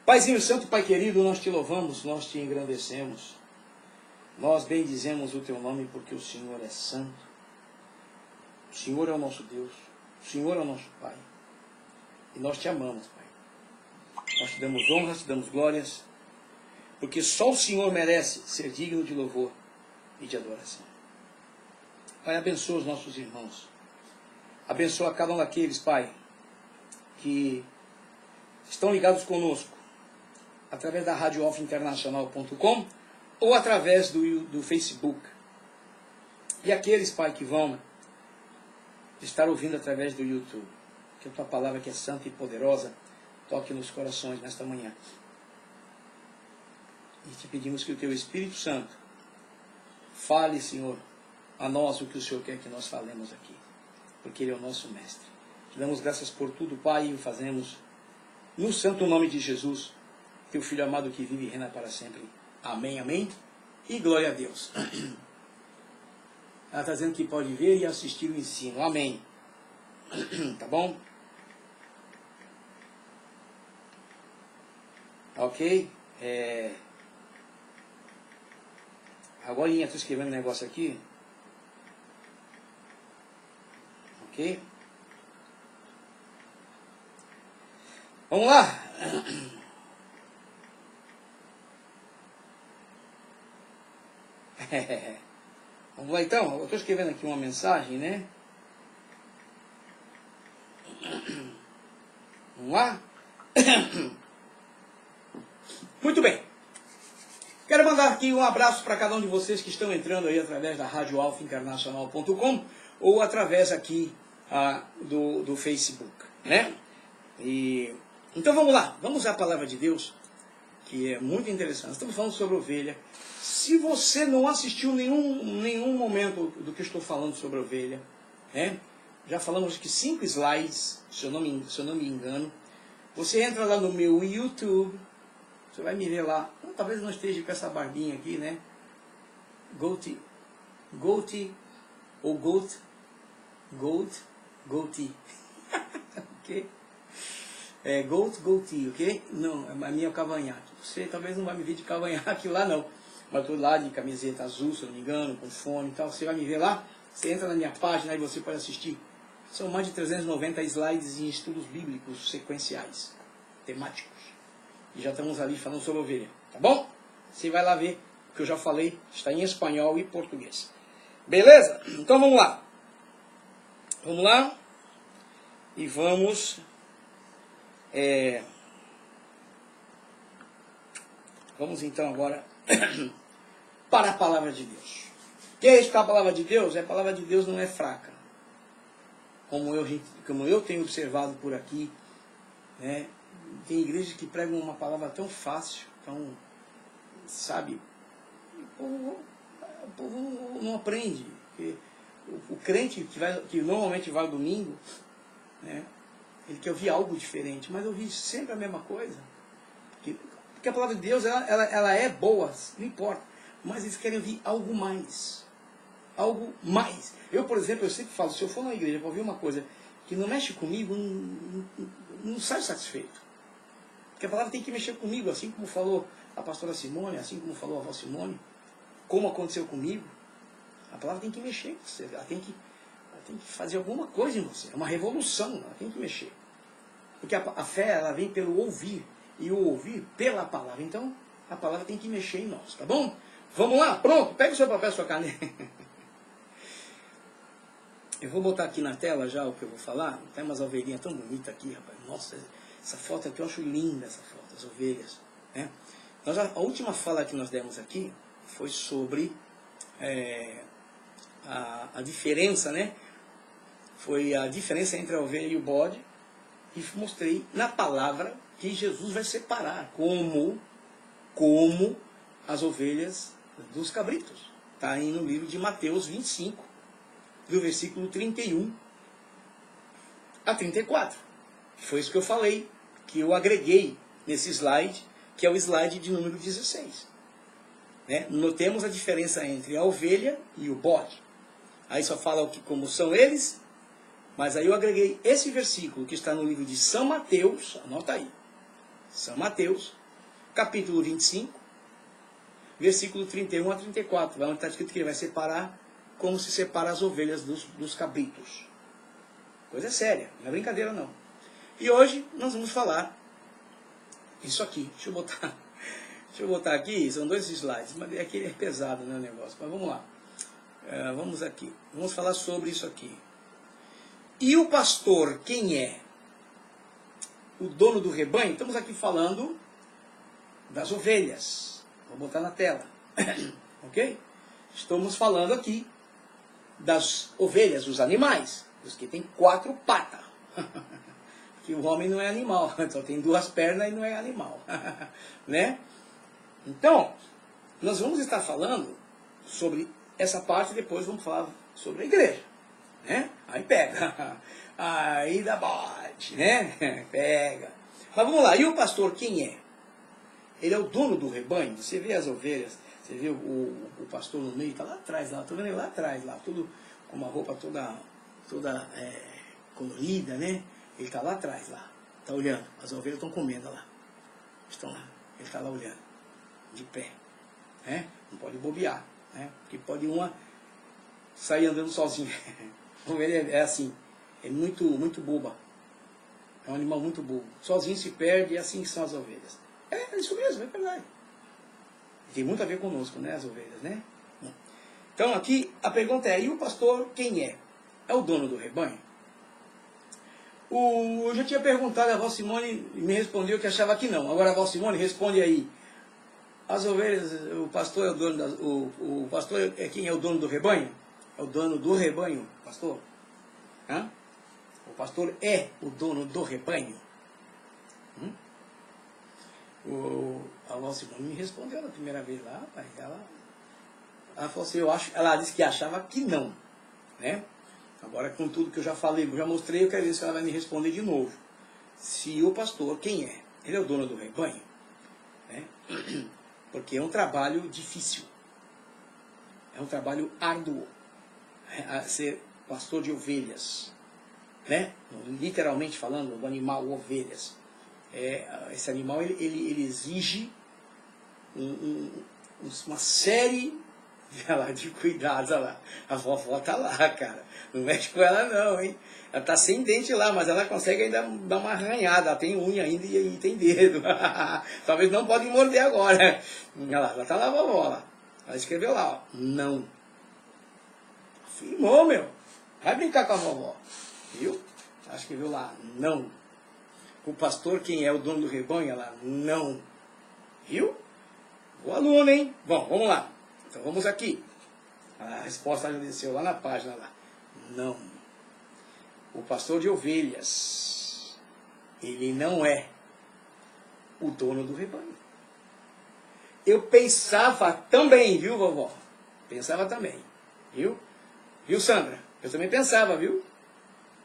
Paizinho Santo, Pai querido, nós te louvamos, nós te engrandecemos. Nós bendizemos o teu nome porque o Senhor é santo. O Senhor é o nosso Deus. O Senhor é o nosso Pai. E nós te amamos, Pai. Nós te damos honras, te damos glórias, porque só o Senhor merece ser digno de louvor e de adoração. Pai, abençoa os nossos irmãos. Abençoa cada um daqueles, Pai, que estão ligados conosco através da radioalfainternacional.com ou através do Facebook. E aqueles, Pai, que vão estar ouvindo através do YouTube. Que a tua palavra, que é santa e poderosa, toque nos corações nesta manhã. E te pedimos que o teu Espírito Santo fale, Senhor, a nós o que o Senhor quer que nós falemos aqui. Porque Ele é o nosso mestre. Te damos graças por tudo, Pai, e o fazemos no santo nome de Jesus, teu Filho amado que vive e reina para sempre. Amém, amém. E glória a Deus. Ela está dizendo que pode ver e assistir o ensino. Amém. Tá bom? Ok? Agora estou escrevendo um negócio aqui. Ok? Vamos lá. Vamos lá então. Eu estou escrevendo aqui uma mensagem, né? Vamos lá? Muito bem. Quero mandar aqui um abraço para cada um de vocês que estão entrando aí através da radioalfainternacional.com ou através aqui do Facebook, né? Então vamos lá. Vamos à palavra de Deus, que é muito interessante. Estamos falando sobre ovelha. Se você não assistiu nenhum momento do que eu estou falando sobre ovelha, né? Já falamos aqui 5 slides, se eu não me engano. Você entra lá no meu YouTube, você vai me ver lá. Talvez eu não esteja com essa barbinha aqui, né? Goatee ou goatee. Ok? Goatee, ok? Não, a minha é o cavanhaque. Você talvez não vai me ver de cavanhaque lá, não. Mas eu estou lá de camiseta azul, se eu não me engano, com fone e tal. Você vai me ver lá, você entra na minha página e você pode assistir. São mais de 390 slides em estudos bíblicos sequenciais, temáticos. E já estamos ali falando sobre ovelha, tá bom? Você vai lá ver o que eu já falei, está em espanhol e português. Beleza? Então vamos lá. Vamos lá. E vamos... Vamos então agora para a palavra de Deus. O que é isso que a palavra de Deus? A palavra de Deus não é fraca. Como eu tenho observado por aqui, né? Tem igrejas que pregam uma palavra tão fácil, tão, sabe, o povo não aprende. O crente que normalmente vai ao domingo, né? Ele quer ouvir algo diferente, mas ouvir sempre a mesma coisa. Porque a palavra de Deus, ela é boa, não importa, mas eles querem ouvir algo mais. Algo mais. Eu, por exemplo, eu sempre falo, se eu for na igreja para ouvir uma coisa que não mexe comigo, não saio satisfeito. Porque a palavra tem que mexer comigo, assim como falou a pastora Simone, assim como falou a avó Simone, como aconteceu comigo. A palavra tem que mexer com você, ela tem que fazer alguma coisa em você. É uma revolução, ela tem que mexer. Porque a fé, ela vem pelo ouvir, e o ouvir pela palavra. Então, a palavra tem que mexer em nós, tá bom? Vamos lá, pronto, pega o seu papel, sua caneta. Eu vou botar aqui na tela já o que eu vou falar. Tem umas ovelhinhas tão bonitas aqui, rapaz. Nossa, essa foto aqui eu acho linda, essa foto, as ovelhas, né? A última fala que nós demos aqui foi sobre a diferença, né? Foi a diferença entre a ovelha e o bode. E mostrei na palavra que Jesus vai separar como as ovelhas dos cabritos. Está aí no livro de Mateus 25, do versículo 31 a 34. Foi isso que eu falei, que eu agreguei nesse slide, que é o slide de número 16. Né? Notemos a diferença entre a ovelha e o bode. Aí só fala como são eles, mas aí eu agreguei esse versículo que está no livro de São Mateus, anota aí. São Mateus, capítulo 25, versículo 31 a 34. Lá onde está escrito que ele vai separar como se separa as ovelhas dos cabritos. Coisa séria, não é brincadeira não. E hoje nós vamos falar isso aqui. Deixa eu botar aqui, são 2 slides, mas aqui é pesado, né, o negócio. Mas vamos lá. Vamos aqui. Vamos falar sobre isso aqui. E o pastor, quem é? O dono do rebanho? Estamos aqui falando das ovelhas. Vou botar na tela. Ok? Estamos falando aqui das ovelhas, dos animais. Os que têm 4 patas. Que o homem não é animal. Só tem 2 pernas e não é animal. Né? Então, nós vamos estar falando sobre essa parte e depois vamos falar sobre a igreja. Né? Aí pega. Aí dá bote, né? Pega. Mas vamos lá. E o pastor quem é? Ele é o dono do rebanho. Você vê as ovelhas, você vê o pastor no meio, está lá atrás, lá. Estou vendo ele lá atrás, lá, tudo com uma roupa toda colorida, né? Ele está lá atrás, lá. Está olhando. As ovelhas estão comendo lá. Estão lá. Ele está lá olhando. De pé. Né? Não pode bobear. Né? Porque pode uma sair andando sozinha. A ovelha é assim. É muito, muito boba. É um animal muito bobo. Sozinho se perde e assim que são as ovelhas. É isso mesmo, é verdade. Tem muito a ver conosco, né? As ovelhas, né? Então aqui a pergunta é, e o pastor quem é? É o dono do rebanho? Eu já tinha perguntado a Vó Simone e me respondeu que achava que não. Agora a Vó Simone responde aí. As ovelhas, o pastor é o dono o pastor é quem é o dono do rebanho? É o dono do rebanho, pastor? Hã? O pastor é o dono do rebanho? A Vó Simone me respondeu na primeira vez lá, pai. Ela falou assim, ela disse que achava que não, né? Agora, com tudo que eu já falei, eu já mostrei, eu quero ver se ela vai me responder de novo. Se o pastor, quem é? Ele é o dono do rebanho? Né? Porque é um trabalho difícil. É um trabalho árduo. Ser pastor de ovelhas. Né? Literalmente falando, o animal, ovelhas. Esse animal, ele exige uma série de cuidados. Olha lá. A vovó está lá, cara. Não mexe com ela não, hein? Ela está sem dente lá, mas ela consegue ainda dar uma arranhada. Ela tem unha ainda e tem dedo. Talvez não pode morder agora. Olha lá, ela está lá, a vovó. Lá. Ela escreveu lá, ó, não. Afirmou, meu. Vai brincar com a vovó. Viu? Ela escreveu lá, não. O pastor, quem é o dono do rebanho? Ela, não. Viu? O aluno, hein? Bom, vamos lá. Então vamos aqui. A resposta já desceu lá na página lá. Não. O pastor de ovelhas, ele não é o dono do rebanho. Eu pensava também, viu, vovó? Pensava também. Viu? Viu, Sandra? Eu também pensava, viu?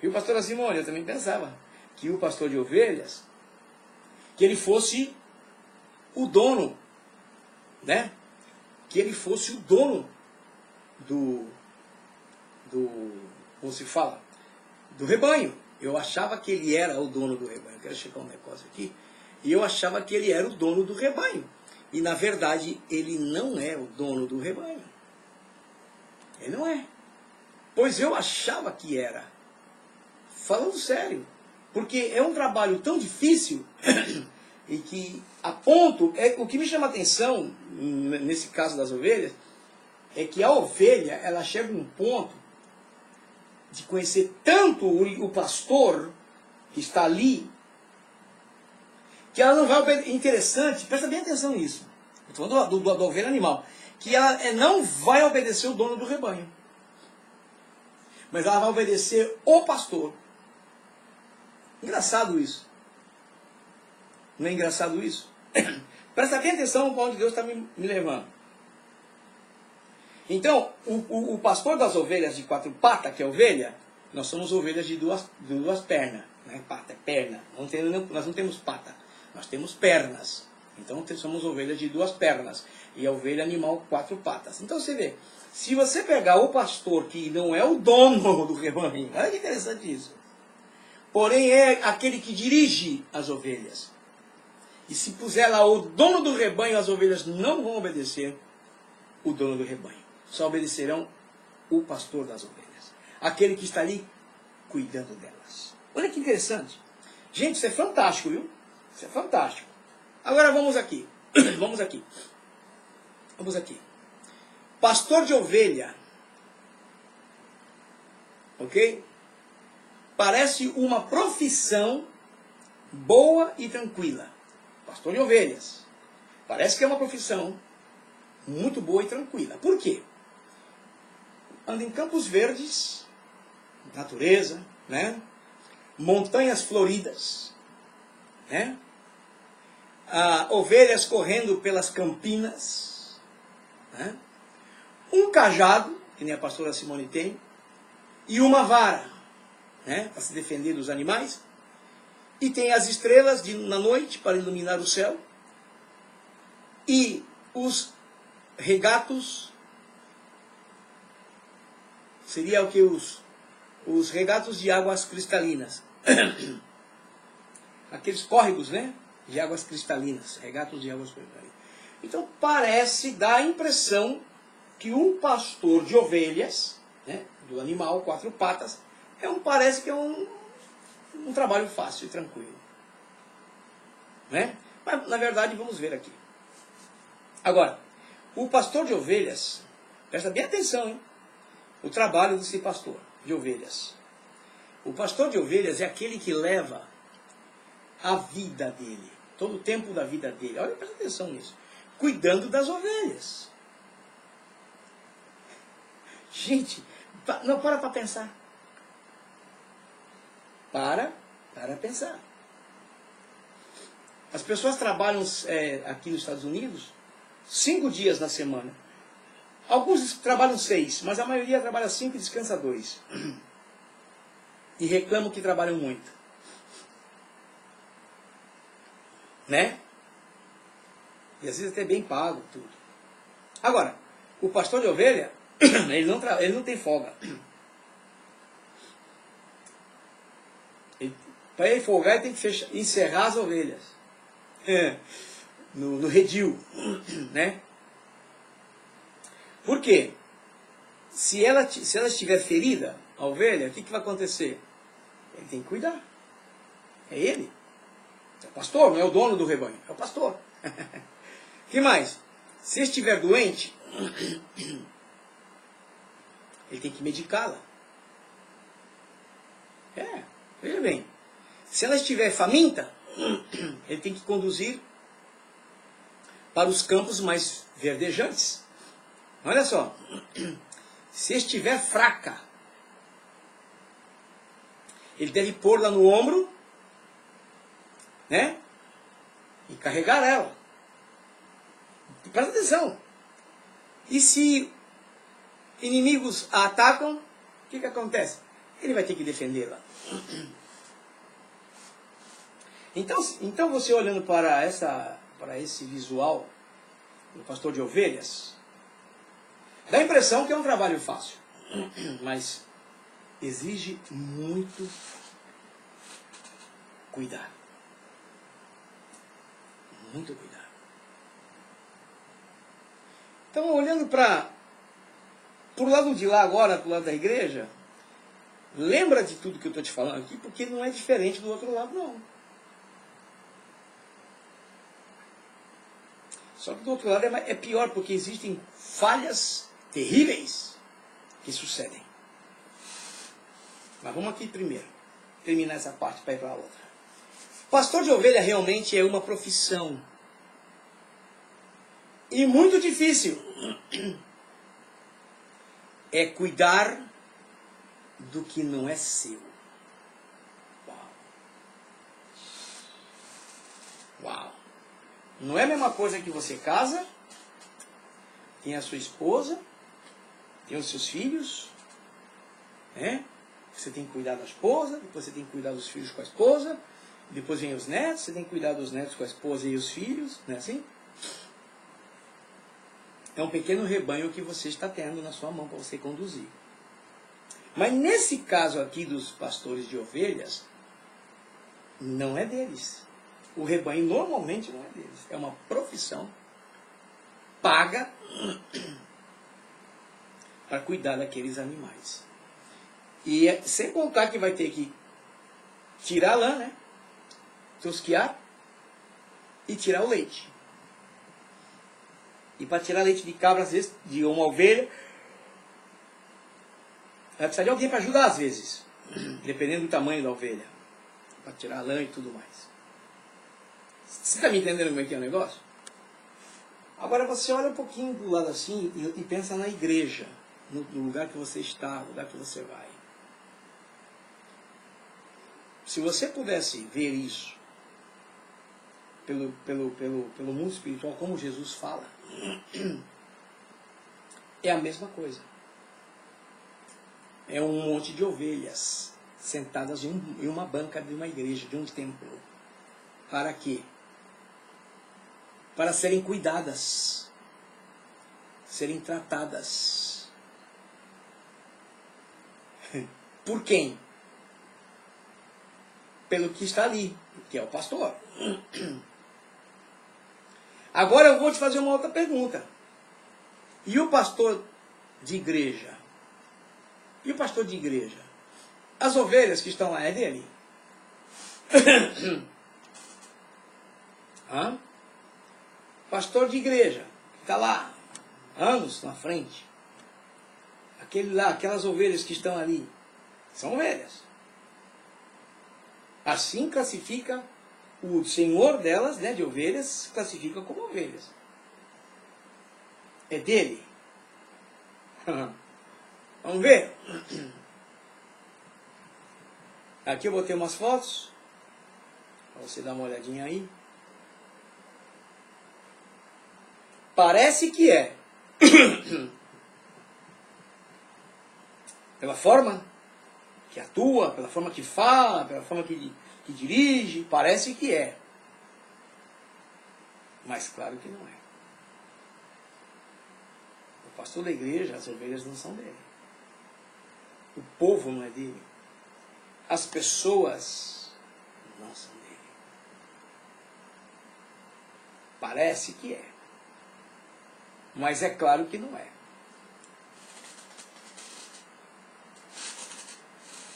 Viu, pastora Simone? Eu também pensava que o pastor de ovelhas, que ele fosse o dono, né? Que ele fosse o dono como se fala, do rebanho. Eu achava que ele era o dono do rebanho. Eu quero checar um negócio aqui. E eu achava que ele era o dono do rebanho. E na verdade, ele não é o dono do rebanho. Ele não é. Pois eu achava que era. Falando sério. Porque é um trabalho tão difícil e que a ponto, o que me chama a atenção nesse caso das ovelhas é que a ovelha, ela chega a um ponto de conhecer tanto o pastor que está ali, que ela não vai obedecer. Interessante, presta bem atenção nisso. Estou falando da ovelha animal. Que ela não vai obedecer o dono do rebanho. Mas ela vai obedecer o pastor. Engraçado isso. Não é engraçado isso? Presta bem atenção para onde Deus está me levando. Então, o pastor das ovelhas de 4 patas, que é ovelha, nós somos ovelhas de duas pernas. Não é pata, é perna. Nós não temos pata, nós temos pernas. Então, somos ovelhas de 2 pernas. E a ovelha animal, 4 patas. Então, você vê, se você pegar o pastor que não é o dono do rebanho, olha que interessante isso. Porém, é aquele que dirige as ovelhas. E se puser lá o dono do rebanho, as ovelhas não vão obedecer o dono do rebanho. Só obedecerão o pastor das ovelhas. Aquele que está ali cuidando delas. Olha que interessante. Gente, isso é fantástico, viu? Isso é fantástico. Agora vamos aqui. Vamos aqui. Vamos aqui. Pastor de ovelha. Ok? Parece uma profissão boa e tranquila. Pastor de ovelhas. Parece que é uma profissão muito boa e tranquila. Por quê? Anda em campos verdes, natureza, né? Montanhas floridas, né? Ovelhas correndo pelas campinas, né? Um cajado, que nem a pastora Simone tem, e uma vara, né? Para se defender dos animais. E tem as estrelas na noite para iluminar o céu. E os regatos, seria o que os regatos de águas cristalinas. Aqueles córregos, né? De águas cristalinas. Regatos de águas cristalinas. Então parece dar a impressão que um pastor de ovelhas, né? Do animal, 4 patas, parece que é um trabalho fácil e tranquilo. Né? Mas na verdade vamos ver aqui. Agora, o pastor de ovelhas, presta bem atenção, hein? O trabalho desse pastor de ovelhas. O pastor de ovelhas é aquele que leva a vida dele, todo o tempo da vida dele. Olha, presta atenção nisso. Cuidando das ovelhas. Gente, não, para pensar. Para pensar. As pessoas trabalham aqui nos Estados Unidos 5 dias na semana. Alguns trabalham 6, mas a maioria trabalha 5 e descansa 2. E reclamam que trabalham muito. Né? E às vezes até bem pago tudo. Agora, o pastor de ovelha, ele não tem folga. Para ele folgar, ele tem que encerrar as ovelhas. No redil. Né? Por quê? Se ela estiver ferida, a ovelha, o que vai acontecer? Ele tem que cuidar. É ele. É o pastor, não é o dono do rebanho. É o pastor. O que mais? Se estiver doente, ele tem que medicá-la. Veja bem. Se ela estiver faminta, ele tem que conduzir para os campos mais verdejantes. Olha só. Se estiver fraca, ele deve pôr-la no ombro, né? E carregar ela. Presta atenção. E se inimigos a atacam, o que acontece? Ele vai ter que defendê-la. Então você olhando para esse visual do pastor de ovelhas, dá a impressão que é um trabalho fácil, mas exige muito cuidado. Muito cuidado. Então, olhando para o lado de lá agora, para o lado da igreja, lembra de tudo que eu estou te falando aqui, porque não é diferente do outro lado, não. Só que do outro lado é pior, porque existem falhas terríveis que sucedem. Mas vamos aqui primeiro, terminar essa parte para ir para a outra. Pastor de ovelha realmente é uma profissão. E muito difícil. É cuidar do que não é seu. Uau. Uau. Não é a mesma coisa que você casa, tem a sua esposa, tem os seus filhos, né? Você tem que cuidar da esposa, depois você tem que cuidar dos filhos com a esposa, depois vem os netos, você tem que cuidar dos netos com a esposa e os filhos, não é assim? É um pequeno rebanho que você está tendo na sua mão para você conduzir. Mas nesse caso aqui dos pastores de ovelhas, não é deles. o rebanho normalmente não é deles. É uma profissão paga para cuidar daqueles animais. E sem contar que vai ter que tirar a lã, né? Tosquiar e tirar o leite. E para tirar leite de cabra, às vezes, de uma ovelha, vai precisar de alguém para ajudar, às vezes, dependendo do tamanho da ovelha, para tirar a lã e tudo mais. Você está me entendendo como é que é o negócio? Agora você olha um pouquinho do lado assim e pensa na igreja, no lugar que você está, no lugar que você vai. Se você pudesse ver isso pelo mundo espiritual, como Jesus fala, é a mesma coisa. É um monte de ovelhas sentadas em uma banca de uma igreja, de um templo. Para quê? Para serem cuidadas, serem tratadas. Por quem? Pelo que está ali, que é o pastor. Agora eu vou te fazer uma outra pergunta. E o pastor de igreja? E o pastor de igreja? As ovelhas que estão lá é dele? Hã? Pastor de igreja, que está lá, anos na frente. Aquele lá, aquelas ovelhas que estão ali, são ovelhas. Assim classifica o senhor delas, né, de ovelhas, classifica como ovelhas. É dele. Vamos ver? Aqui eu botei umas fotos, para você dar uma olhadinha aí. Parece que é. Pela forma que atua, pela forma que fala, pela forma que dirige, parece que é. Mas claro que não é. O pastor da igreja, as ovelhas não são dele. O povo não é dele. As pessoas não são dele. Parece que é. Mas é claro que não é.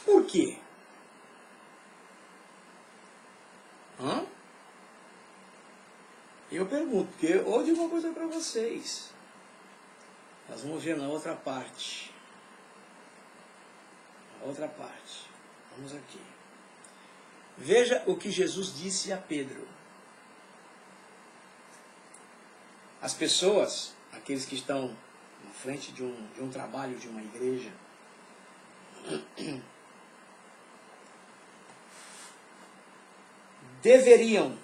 Por quê? Eu pergunto, porque eu digo uma coisa para vocês. Nós vamos ver na outra parte. Na outra parte. Vamos aqui. Veja o que Jesus disse a Pedro. As pessoas, aqueles que estão na frente de um trabalho, de uma igreja, deveriam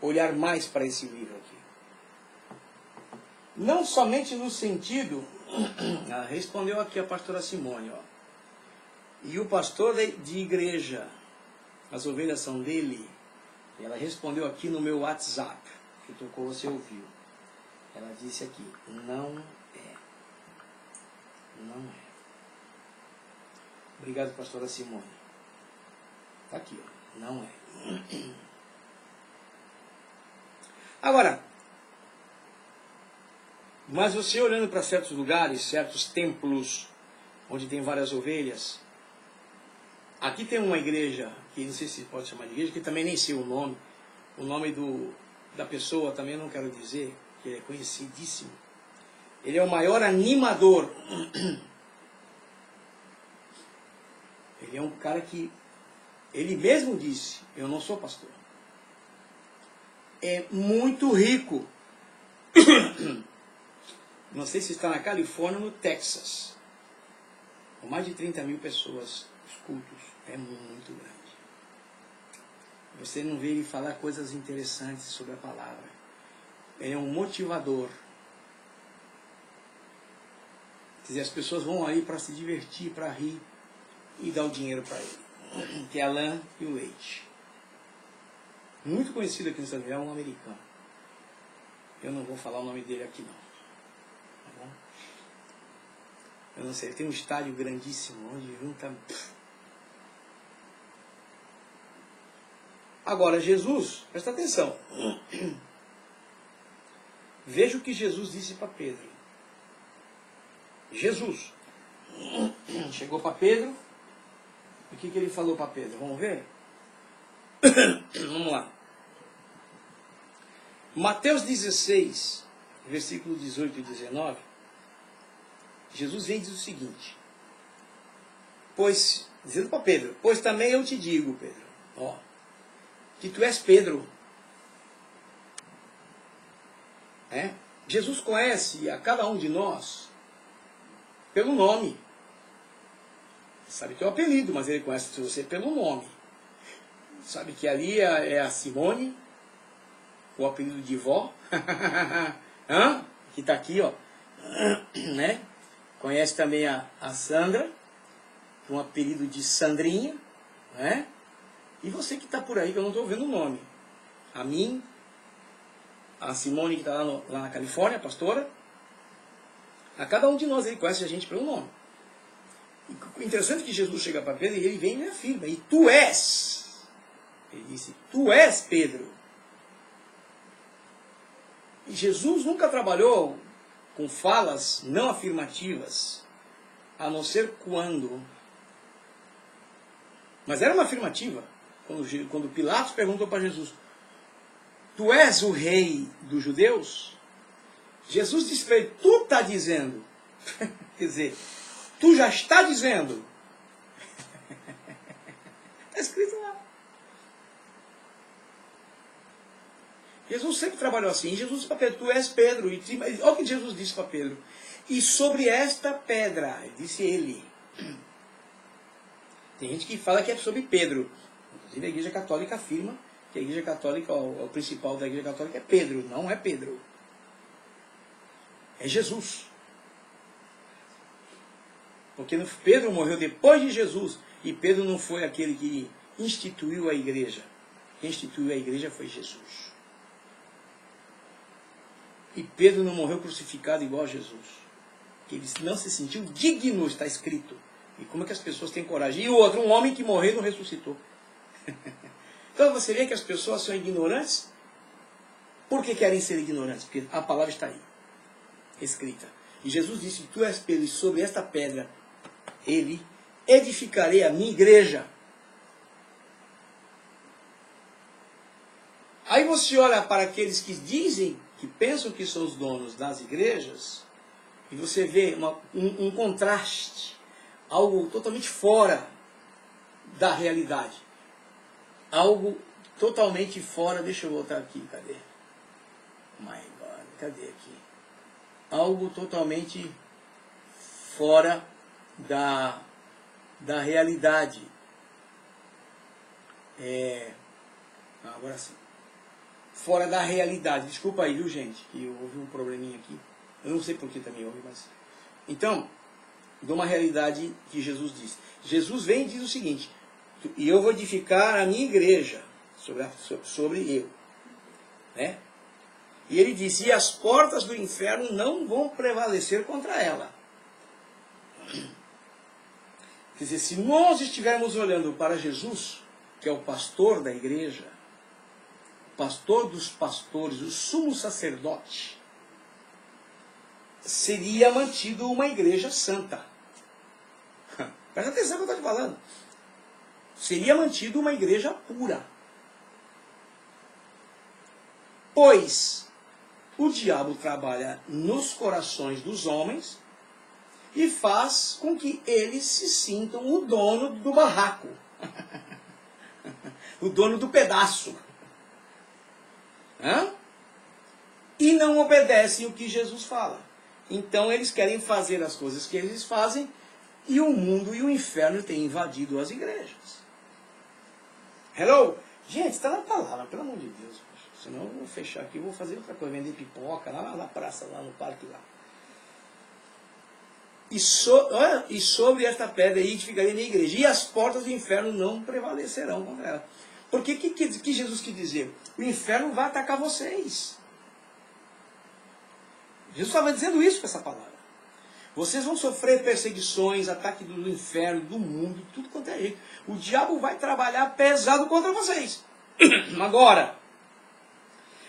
olhar mais para esse livro aqui. Não somente no sentido, respondeu aqui a pastora Simone, ó. E o pastor de igreja, as ovelhas são dele. Ela respondeu aqui no meu WhatsApp, que tocou, você ouviu. Ela disse aqui, não é. Não é. Obrigado, pastora Simone. Está aqui, ó. Não é. Agora, mas você olhando para certos lugares, certos templos, onde tem várias ovelhas, aqui tem uma igreja, que não sei se pode chamar de igreja, que também nem sei o nome da pessoa também não quero dizer, que ele é conhecidíssimo. Ele é o maior animador. Ele é um cara que, ele mesmo disse, eu não sou pastor. É muito rico. Não sei se está na Califórnia ou no Texas. Com mais de 30 mil pessoas, os cultos. É muito grande. Você não vê ele falar coisas interessantes sobre a palavra. Ele é um motivador. Quer dizer, as pessoas vão aí para se divertir, para rir e dar o dinheiro para ele. Que é a lã e o leite. Muito conhecido aqui nos Estados Unidos, é um americano. Eu não vou falar o nome dele aqui não. Tá bom? Eu não sei, ele tem um estádio grandíssimo, onde junta... Agora, Jesus, presta atenção. Veja o que Jesus disse para Pedro. Jesus chegou para Pedro. O que ele falou para Pedro? Vamos ver? Vamos lá. Mateus 16, versículo 18 e 19. Jesus vem e diz o seguinte. Pois, dizendo para Pedro, pois também eu te digo, Pedro, ó, que tu és Pedro. Jesus conhece a cada um de nós pelo nome. Sabe que é o apelido, mas ele conhece você pelo nome. Sabe que ali é a Simone, o apelido de vó, que está aqui, ó, né? Conhece também a Sandra, um apelido de Sandrinha, né? E você que está por aí, que eu não estou vendo o nome. A mim, a Simone que está lá na Califórnia, a pastora. A cada um de nós ele conhece a gente pelo nome. E interessante que Jesus chega para Pedro e ele vem e me afirma. E tu és. Ele disse, tu és Pedro. E Jesus nunca trabalhou com falas não afirmativas, a não ser quando. Mas era uma afirmativa. Quando Pilatos perguntou para Jesus, tu és o rei dos judeus? Jesus disse para ele, tu está dizendo. Quer dizer, tu já está dizendo. Está escrito lá. Jesus sempre trabalhou assim. E Jesus disse para Pedro, tu és Pedro. Olha o que Jesus disse para Pedro. E sobre esta pedra, disse ele. Tem gente que fala que é sobre Pedro. Inclusive a Igreja Católica afirma que a Igreja Católica, o principal da Igreja Católica é Pedro. Não é Pedro. É Jesus. Porque Pedro morreu depois de Jesus. E Pedro não foi aquele que instituiu a igreja. Quem instituiu a igreja foi Jesus. E Pedro não morreu crucificado igual a Jesus. Porque ele não se sentiu digno, está escrito. E como é que as pessoas têm coragem? E o outro, um homem que morreu e não ressuscitou. Então você vê que as pessoas são ignorantes. Por que querem ser ignorantes? Porque a palavra está aí, escrita. E Jesus disse, tu és Pedro, e sobre esta pedra, ele edificarei a minha igreja. Aí você olha para aqueles que dizem, que pensam que são os donos das igrejas, e você vê um contraste, algo totalmente fora da realidade. Algo totalmente fora, deixa eu voltar aqui, cadê? My God, cadê aqui? Algo totalmente fora da realidade. Agora sim. Fora da realidade. Desculpa aí, viu, gente? Que houve um probleminha aqui. Eu não sei por que também houve, mas... Então, de uma realidade que Jesus disse. Jesus vem e diz o seguinte, e eu vou edificar a minha igreja sobre eu. Né? E ele disse, e as portas do inferno não vão prevalecer contra ela. Quer dizer, se nós estivermos olhando para Jesus, que é o pastor da igreja, o pastor dos pastores, o sumo sacerdote, seria mantido uma igreja santa. Presta atenção no que eu estou te falando. Seria mantido uma igreja pura. Pois o diabo trabalha nos corações dos homens e faz com que eles se sintam o dono do barraco. O dono do pedaço. E não obedecem o que Jesus fala. Então eles querem fazer as coisas que eles fazem e o mundo e o inferno têm invadido as igrejas. Hello? Gente, está na palavra, pelo amor de Deus. Senão eu vou fechar aqui, vou fazer outra coisa, vender pipoca lá na praça, lá no parque lá. E sobre esta pedra edificarei minha igreja, e as portas do inferno não prevalecerão contra ela. Porque que Jesus quis dizer? O inferno vai atacar vocês. Jesus estava dizendo isso com essa palavra. Vocês vão sofrer perseguições, ataque do inferno, do mundo, tudo quanto é jeito. O diabo vai trabalhar pesado contra vocês. Agora,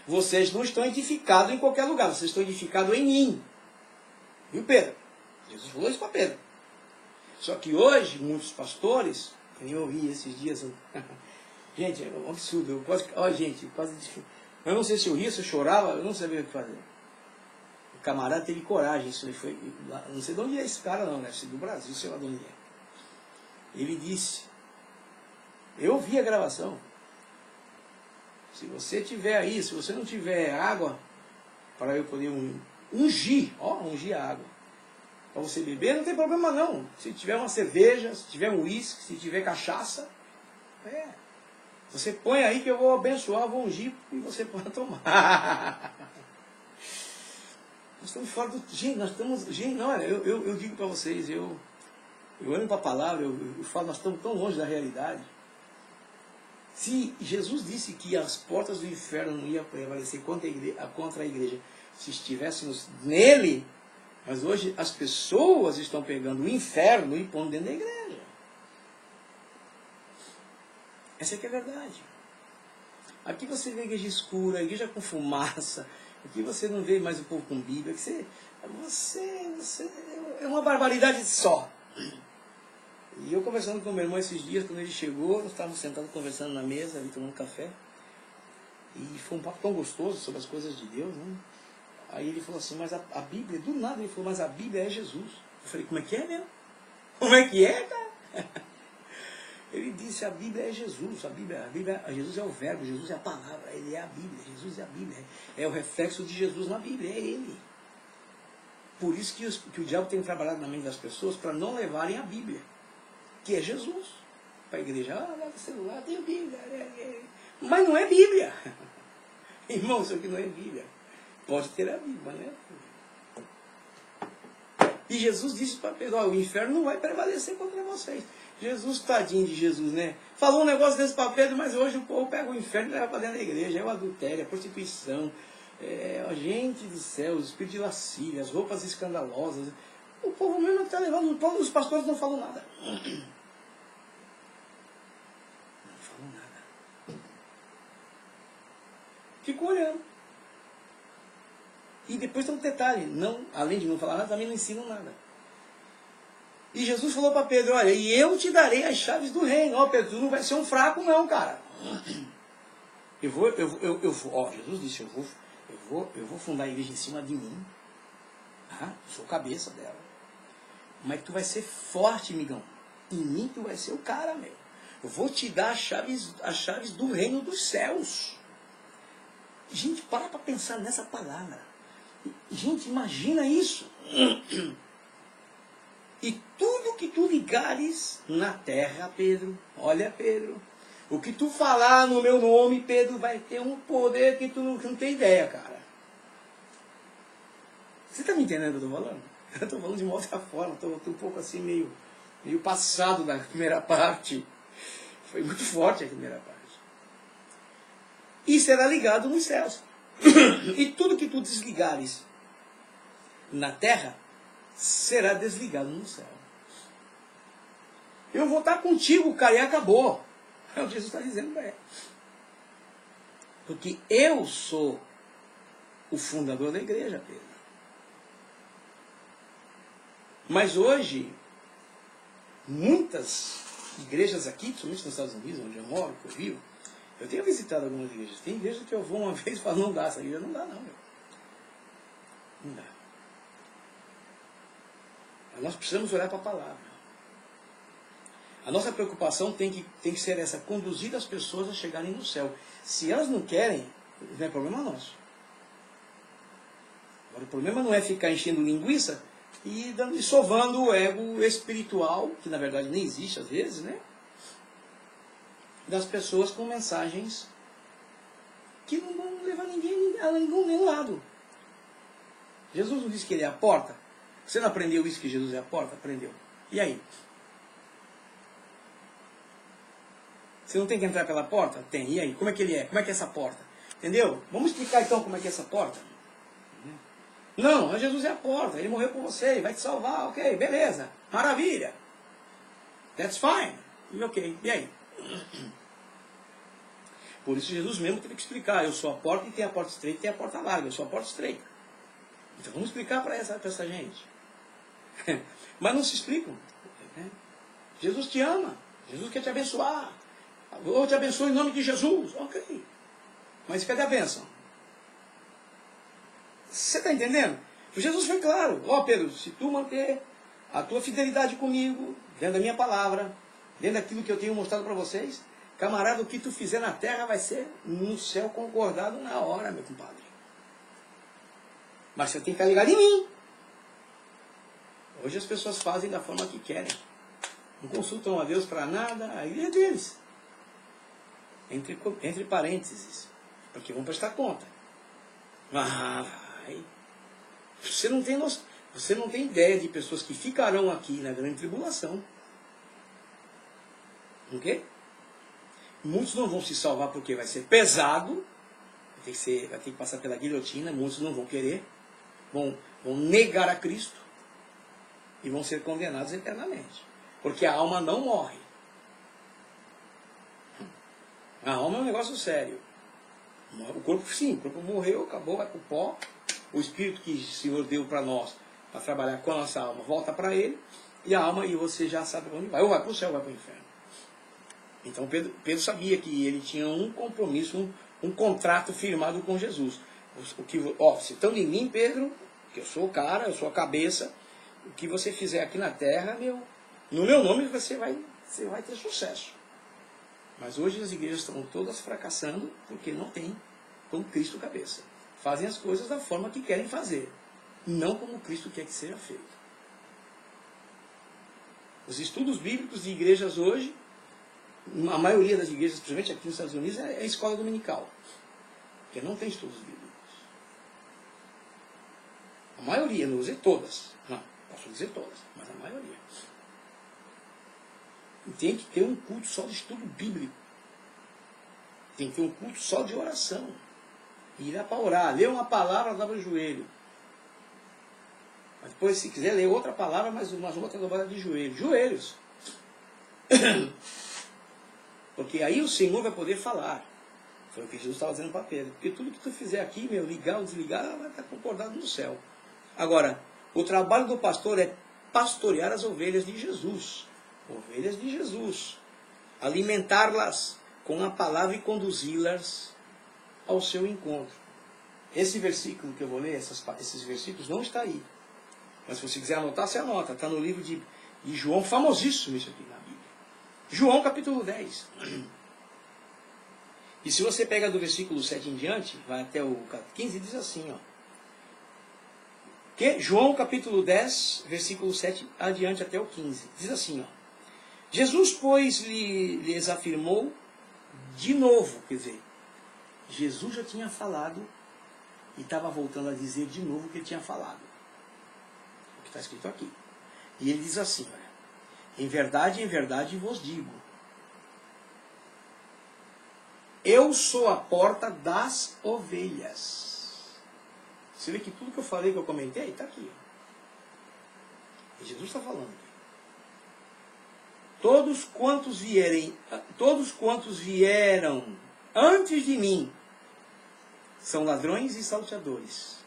vocês não estão edificados em qualquer lugar, vocês estão edificados em mim. Viu, Pedro? Jesus falou isso para Pedro. Só que hoje, muitos pastores, eu ouvi esses dias, gente, é um absurdo, eu quase, eu não sei se eu ria, se eu chorava, eu não sabia o que fazer. O camarada teve coragem, isso foi, não sei de onde é esse cara não, deve ser do Brasil, sei lá de onde é. Ele disse, eu ouvi a gravação, se você tiver aí, se você não tiver água, para eu poder ungir a água, para você beber, não tem problema não. Se tiver uma cerveja, se tiver um uísque, se tiver cachaça, você põe aí que eu vou abençoar, vou ungir e você pode tomar. Nós estamos fora do... Gente, nós estamos... Gente, não, eu digo para vocês, eu olho para a palavra, eu falo, nós estamos tão longe da realidade. Se Jesus disse que as portas do inferno não iam prevalecer contra a igreja, se estivéssemos nele, mas hoje as pessoas estão pegando o inferno e pondo dentro da igreja. Essa é que é a verdade. Aqui você vê a igreja escura, a igreja com fumaça, aqui você não vê mais o povo com Bíblia, você é uma barbaridade só. E eu conversando com o meu irmão esses dias, quando ele chegou, nós estávamos sentados conversando na mesa, ali tomando café, e foi um papo tão gostoso sobre as coisas de Deus, né? Aí ele falou assim, mas a Bíblia, do nada ele falou, mas a Bíblia é Jesus. Eu falei, como é que é mesmo? Como é que é, cara? Ele disse, a Bíblia é Jesus, Jesus é o verbo, Jesus é a palavra, ele é a Bíblia, Jesus é a Bíblia, é o reflexo de Jesus na Bíblia, é ele. Por isso que o diabo tem trabalhado na mente das pessoas para não levarem a Bíblia, que é Jesus. Para a igreja, leva o celular, tem a Bíblia, mas não é Bíblia. Irmão, isso aqui não é Bíblia. Pode ter a Bíblia, mas não é Bíblia. E Jesus disse para Pedro, o inferno não vai prevalecer contra vocês. Jesus, tadinho de Jesus, né? Falou um negócio desse para Pedro, mas hoje o povo pega o inferno e leva para dentro da igreja. É o adultério, a prostituição, a gente do céu, o espírito de lascívia, as roupas escandalosas. O povo mesmo está levando, todos os pastores não falam nada. Não falam nada. Fico olhando. E depois tem um detalhe, não, além de não falar nada, também não ensinam nada. E Jesus falou para Pedro, olha, e eu te darei as chaves do reino. Ó, Pedro, tu não vai ser um fraco não, cara. Jesus disse, eu vou fundar a igreja em cima de mim. Tá? Sou cabeça dela. Mas tu vai ser forte, migão. Em mim tu vai ser o cara, meu. Eu vou te dar as chaves do reino dos céus. Gente, para pensar nessa palavra. Gente, imagina isso. E tudo que tu ligares na terra, Pedro, olha, Pedro, o que tu falar no meu nome, Pedro, vai ter um poder que tu não tem ideia, cara. Você está me entendendo o que eu estou falando? Eu estou falando de uma outra forma, estou um pouco assim, meio passado da primeira parte. Foi muito forte a primeira parte. E será ligado nos céus. E tudo que tu desligares na terra, será desligado no céu. Eu vou estar contigo, cara, e acabou. É o que Jesus está dizendo para ele. Porque eu sou o fundador da igreja, Pedro. Mas hoje, muitas igrejas aqui, principalmente nos Estados Unidos, onde eu moro, que eu vivo, eu tenho visitado algumas igrejas. Tem igrejas que eu vou uma vez e falo, não dá, essa igreja não dá não, meu. Não dá. Nós precisamos olhar para a palavra. A nossa preocupação tem que ser essa, conduzir as pessoas a chegarem no céu. Se elas não querem, não é problema nosso. Agora, o problema não é ficar enchendo linguiça e sovando o ego espiritual, que na verdade nem existe às vezes, né? Das pessoas com mensagens que não vão levar ninguém a nenhum lado. Jesus não disse que ele é a porta? Você não aprendeu isso, que Jesus é a porta? Aprendeu. E aí? Você não tem que entrar pela porta? Tem. E aí? Como é que ele é? Como é que é essa porta? Entendeu? Vamos explicar então como é que é essa porta? Não, Jesus é a porta. Ele morreu por você, ele vai te salvar. Ok, beleza. Maravilha. That's fine. E ok. E aí? Por isso Jesus mesmo teve que explicar, eu sou a porta e tem a porta estreita e tem a porta larga, eu sou a porta estreita. Então vamos explicar para essa gente. Mas não se explicam. Né? Jesus te ama, Jesus quer te abençoar. Eu te abençoo em nome de Jesus. Ok. Mas cadê a bênção? Você está entendendo? Jesus foi claro. Ó Pedro, se tu manter a tua fidelidade comigo, dentro da minha palavra, dentro daquilo que eu tenho mostrado para vocês, camarada, o que tu fizer na terra vai ser no céu concordado na hora, meu compadre. Mas você tem que estar ligado em mim. Hoje as pessoas fazem da forma que querem. Não consultam a Deus para nada, aí é deles. Entre parênteses, porque vão prestar conta. Você não tem ideia de pessoas que ficarão aqui na grande tribulação. Ok? Muitos não vão se salvar porque vai ser pesado, vai ter que passar pela guilhotina, muitos não vão querer, vão negar a Cristo e vão ser condenados eternamente. Porque a alma não morre. A alma é um negócio sério. O corpo, sim, o corpo morreu, acabou, vai para o pó. O Espírito que o Senhor deu para nós, para trabalhar com a nossa alma, volta para Ele. E a alma, e você já sabe para onde vai. Ou vai para o céu ou vai para o inferno. Então Pedro sabia que ele tinha um compromisso, um contrato firmado com Jesus. Citando em mim, Pedro, que eu sou o cara, eu sou a cabeça, o que você fizer aqui na terra, no meu nome você vai ter sucesso. Mas hoje as igrejas estão todas fracassando porque não tem como Cristo cabeça. Fazem as coisas da forma que querem fazer, não como Cristo quer que seja feito. Os estudos bíblicos de igrejas hoje, a maioria das igrejas, principalmente aqui nos Estados Unidos, é escola dominical, porque não tem estudos bíblicos. A maioria, não vou dizer todas, não, posso dizer todas, mas a maioria. E tem que ter um culto só de estudo bíblico. Tem que ter um culto só de oração. Ir lá para orar, ler uma palavra, dobra o joelho. Mas depois, se quiser ler outra palavra, mas umas outras dobradas de joelho. Joelhos. Porque aí o Senhor vai poder falar. Foi o que Jesus estava dizendo para Pedro. Porque tudo que tu fizer aqui, ligar ou desligar, vai estar concordado no céu. Agora, o trabalho do pastor é pastorear as ovelhas de Jesus. Ovelhas de Jesus. Alimentá-las com a palavra e conduzi-las ao seu encontro. Esse versículo que eu vou ler, esses versículos, não está aí. Mas se você quiser anotar, você anota. Está no livro de João, famosíssimo isso aqui na Bíblia. João capítulo 10. E se você pega do versículo 7 em diante, vai até o 15, diz assim, João capítulo 10, versículo 7 adiante até o 15. Diz assim, Jesus, pois, lhes afirmou de novo, quer dizer, Jesus já tinha falado e estava voltando a dizer de novo o que ele tinha falado. O que está escrito aqui. E ele diz assim, em verdade vos digo, eu sou a porta das ovelhas. Você vê que tudo que eu falei, que eu comentei, está aqui. E Jesus está falando aqui. Todos quantos vieram antes de mim são ladrões e salteadores.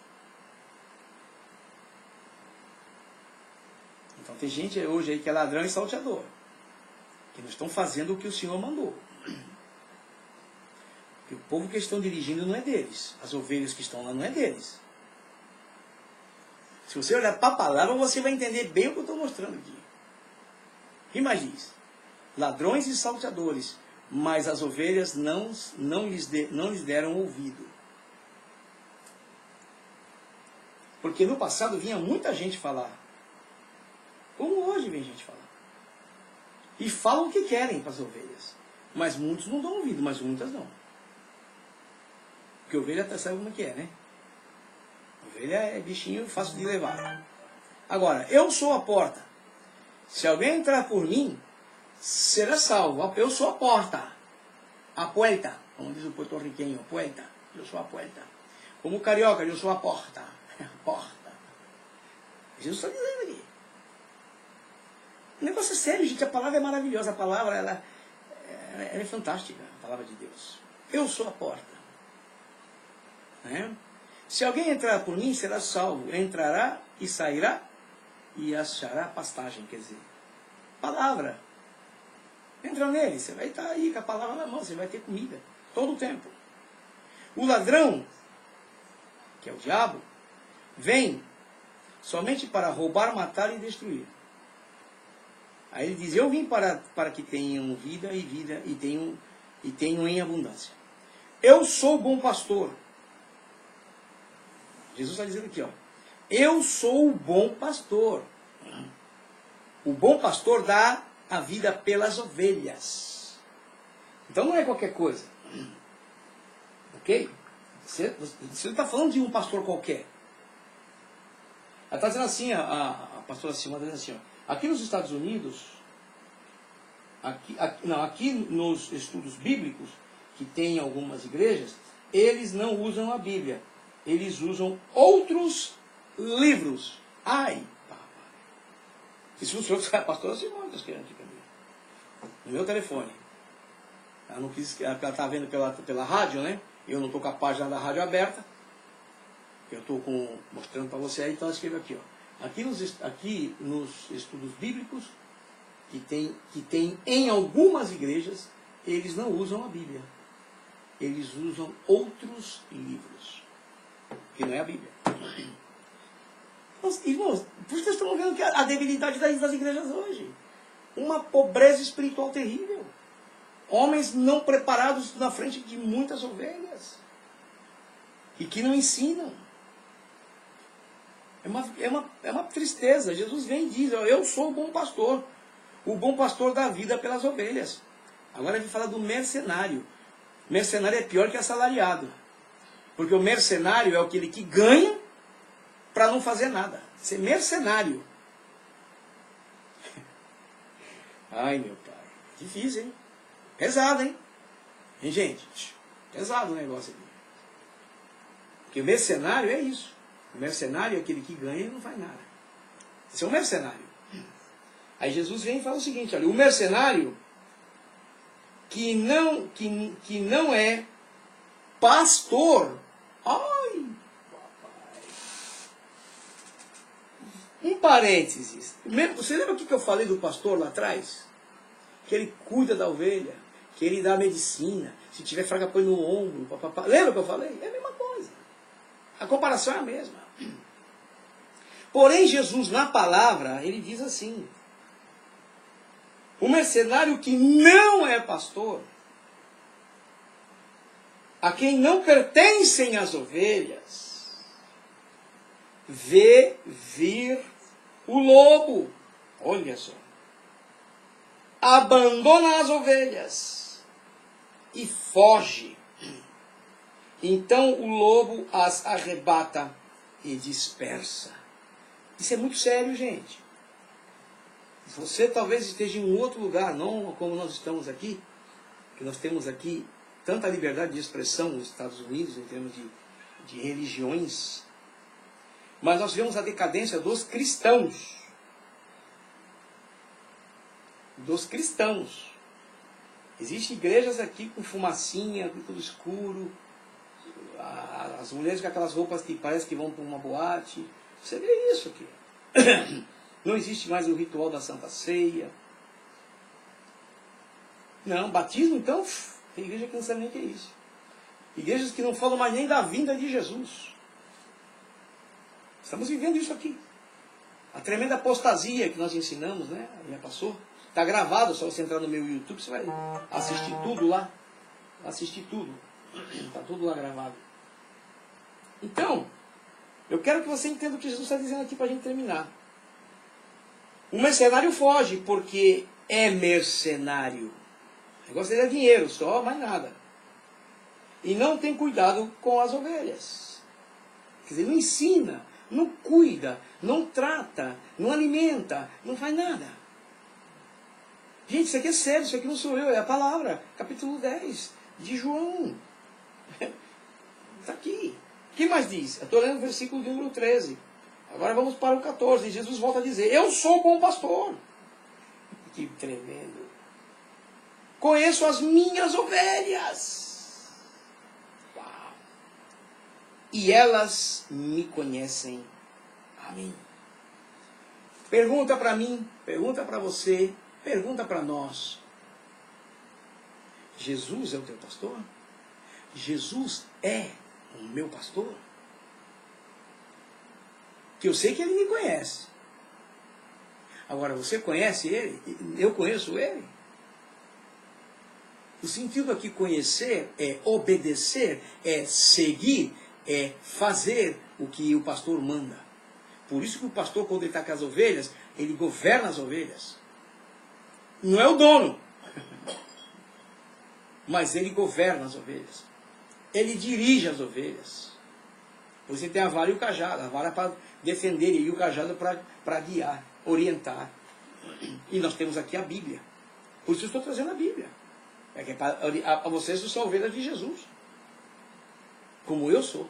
Então tem gente hoje aí que é ladrão e salteador, que não estão fazendo o que o Senhor mandou. Porque o povo que estão dirigindo não é deles. As ovelhas que estão lá não é deles. Se você olhar para a palavra, você vai entender bem o que eu estou mostrando aqui. Imagine, ladrões e salteadores, mas as ovelhas não lhes deram ouvido. Porque no passado vinha muita gente falar, como hoje vem gente falar. E falam o que querem para as ovelhas. Mas muitos não dão ouvido, mas muitas não. Porque ovelha até sabe como é que é, né? Ovelha é bichinho fácil de levar. Agora, eu sou a porta. Se alguém entrar por mim, será salvo. Eu sou a porta. A puerta. Como diz o porto-riquenho, a puerta. Eu sou a puerta. Como o carioca, eu sou a porta. A porta. Jesus está dizendo aqui. O negócio é sério, gente. A palavra é maravilhosa. A palavra ela é fantástica. A palavra de Deus. Eu sou a porta. Né? Se alguém entrar por mim, será salvo. Entrará e sairá e achará pastagem. Quer dizer, palavra. Entra nele, você vai estar aí com a palavra na mão, você vai ter comida todo o tempo. O ladrão, que é o diabo, vem somente para roubar, matar e destruir. Aí ele diz, eu vim para que tenham vida e tenham em abundância. Eu sou o bom pastor. Jesus está dizendo aqui, ó, eu sou o bom pastor. O bom pastor dá a vida pelas ovelhas. Então não é qualquer coisa. Ok? Você não está falando de um pastor qualquer. Ela está dizendo assim, a pastora Silmar está dizendo assim, ó, aqui nos Estados Unidos, aqui nos estudos bíblicos, que tem algumas igrejas, eles não usam a Bíblia. Eles usam outros livros. Ai, papai. Isso o senhor, a pastora Silmar está querendo aqui também. No meu telefone. Ela não quis, ela está vendo pela rádio, né? Eu não estou com a página da rádio aberta. Eu estou mostrando para você aí, então ela escreve aqui, ó. Aqui nos estudos bíblicos, que tem em algumas igrejas, eles não usam a Bíblia. Eles usam outros livros, que não é a Bíblia. Irmãos, por isso que estamos vendo que a debilidade das igrejas hoje. Uma pobreza espiritual terrível. Homens não preparados na frente de muitas ovelhas. E que não ensinam. É uma tristeza. Jesus vem e diz, ó, eu sou o bom pastor. O bom pastor dá vida pelas ovelhas. Agora a gente fala do mercenário. Mercenário é pior que assalariado. Porque o mercenário é aquele que ganha para não fazer nada. Ser mercenário. Ai, meu pai. Difícil, hein? Pesado, hein? Hein, gente? Pesado o negócio aqui. Porque o mercenário é isso. O mercenário é aquele que ganha e não faz nada. Esse é um mercenário. Aí Jesus vem e fala o seguinte, olha, o mercenário que não é pastor. Ai, papai. Um parênteses. Você lembra o que eu falei do pastor lá atrás? Que ele cuida da ovelha, que ele dá medicina, se tiver fraca põe no ombro. Papapá. Lembra o que eu falei? É a mesma coisa. A comparação é a mesma. Porém, Jesus, na palavra, ele diz assim, o mercenário que não é pastor, a quem não pertencem as ovelhas, vê vir o lobo. Olha só. Abandona as ovelhas e foge. Então o lobo as arrebata e dispersa. Isso é muito sério, gente. Você talvez esteja em um outro lugar, não como nós estamos aqui, que nós temos aqui tanta liberdade de expressão nos Estados Unidos, em termos de religiões, mas nós vemos a decadência dos cristãos. Dos cristãos. Existem igrejas aqui com fumacinha, com tudo escuro, as mulheres com aquelas roupas que parece que vão para uma boate. Você vê isso aqui. Não existe mais o ritual da Santa Ceia. Não, batismo então, tem igreja que não sabe nem o que é isso. Igrejas que não falam mais nem da vinda de Jesus. Estamos vivendo isso aqui. A tremenda apostasia que nós ensinamos, né? Já passou. Está gravado, só você entrar no meu YouTube, você vai assistir tudo lá. Assistir tudo. Está tudo lá gravado. Então, eu quero que você entenda o que Jesus está dizendo aqui para a gente terminar. O mercenário foge porque é mercenário. O negócio dele é dinheiro só, mais nada. E não tem cuidado com as ovelhas. Quer dizer, não ensina, não cuida, não trata, não alimenta, não faz nada. Gente, isso aqui é sério, isso aqui não sou eu, é a palavra. Capítulo 10 de João. Está aqui. O que mais diz? Eu estou lendo o versículo de número 13. Agora vamos para o 14. E Jesus volta a dizer, eu sou o bom pastor. Que tremendo. Conheço as minhas ovelhas. e elas me conhecem a mim. Pergunta para mim, pergunta para você, pergunta para nós. Jesus é o teu pastor? Jesus é o meu pastor? Que eu sei que ele me conhece. Agora, você conhece ele? Eu conheço ele? O sentido aqui conhecer é obedecer, é seguir, é fazer o que o pastor manda. Por isso que o pastor, quando ele está com as ovelhas, ele governa as ovelhas. Não é o dono, mas ele governa as ovelhas. Ele dirige as ovelhas. Você tem a vara e o cajado. A vara para defender e o cajado para guiar, orientar. E nós temos aqui a Bíblia. Por isso eu estou trazendo a Bíblia. É que para vocês são ovelhas de Jesus. Como eu sou.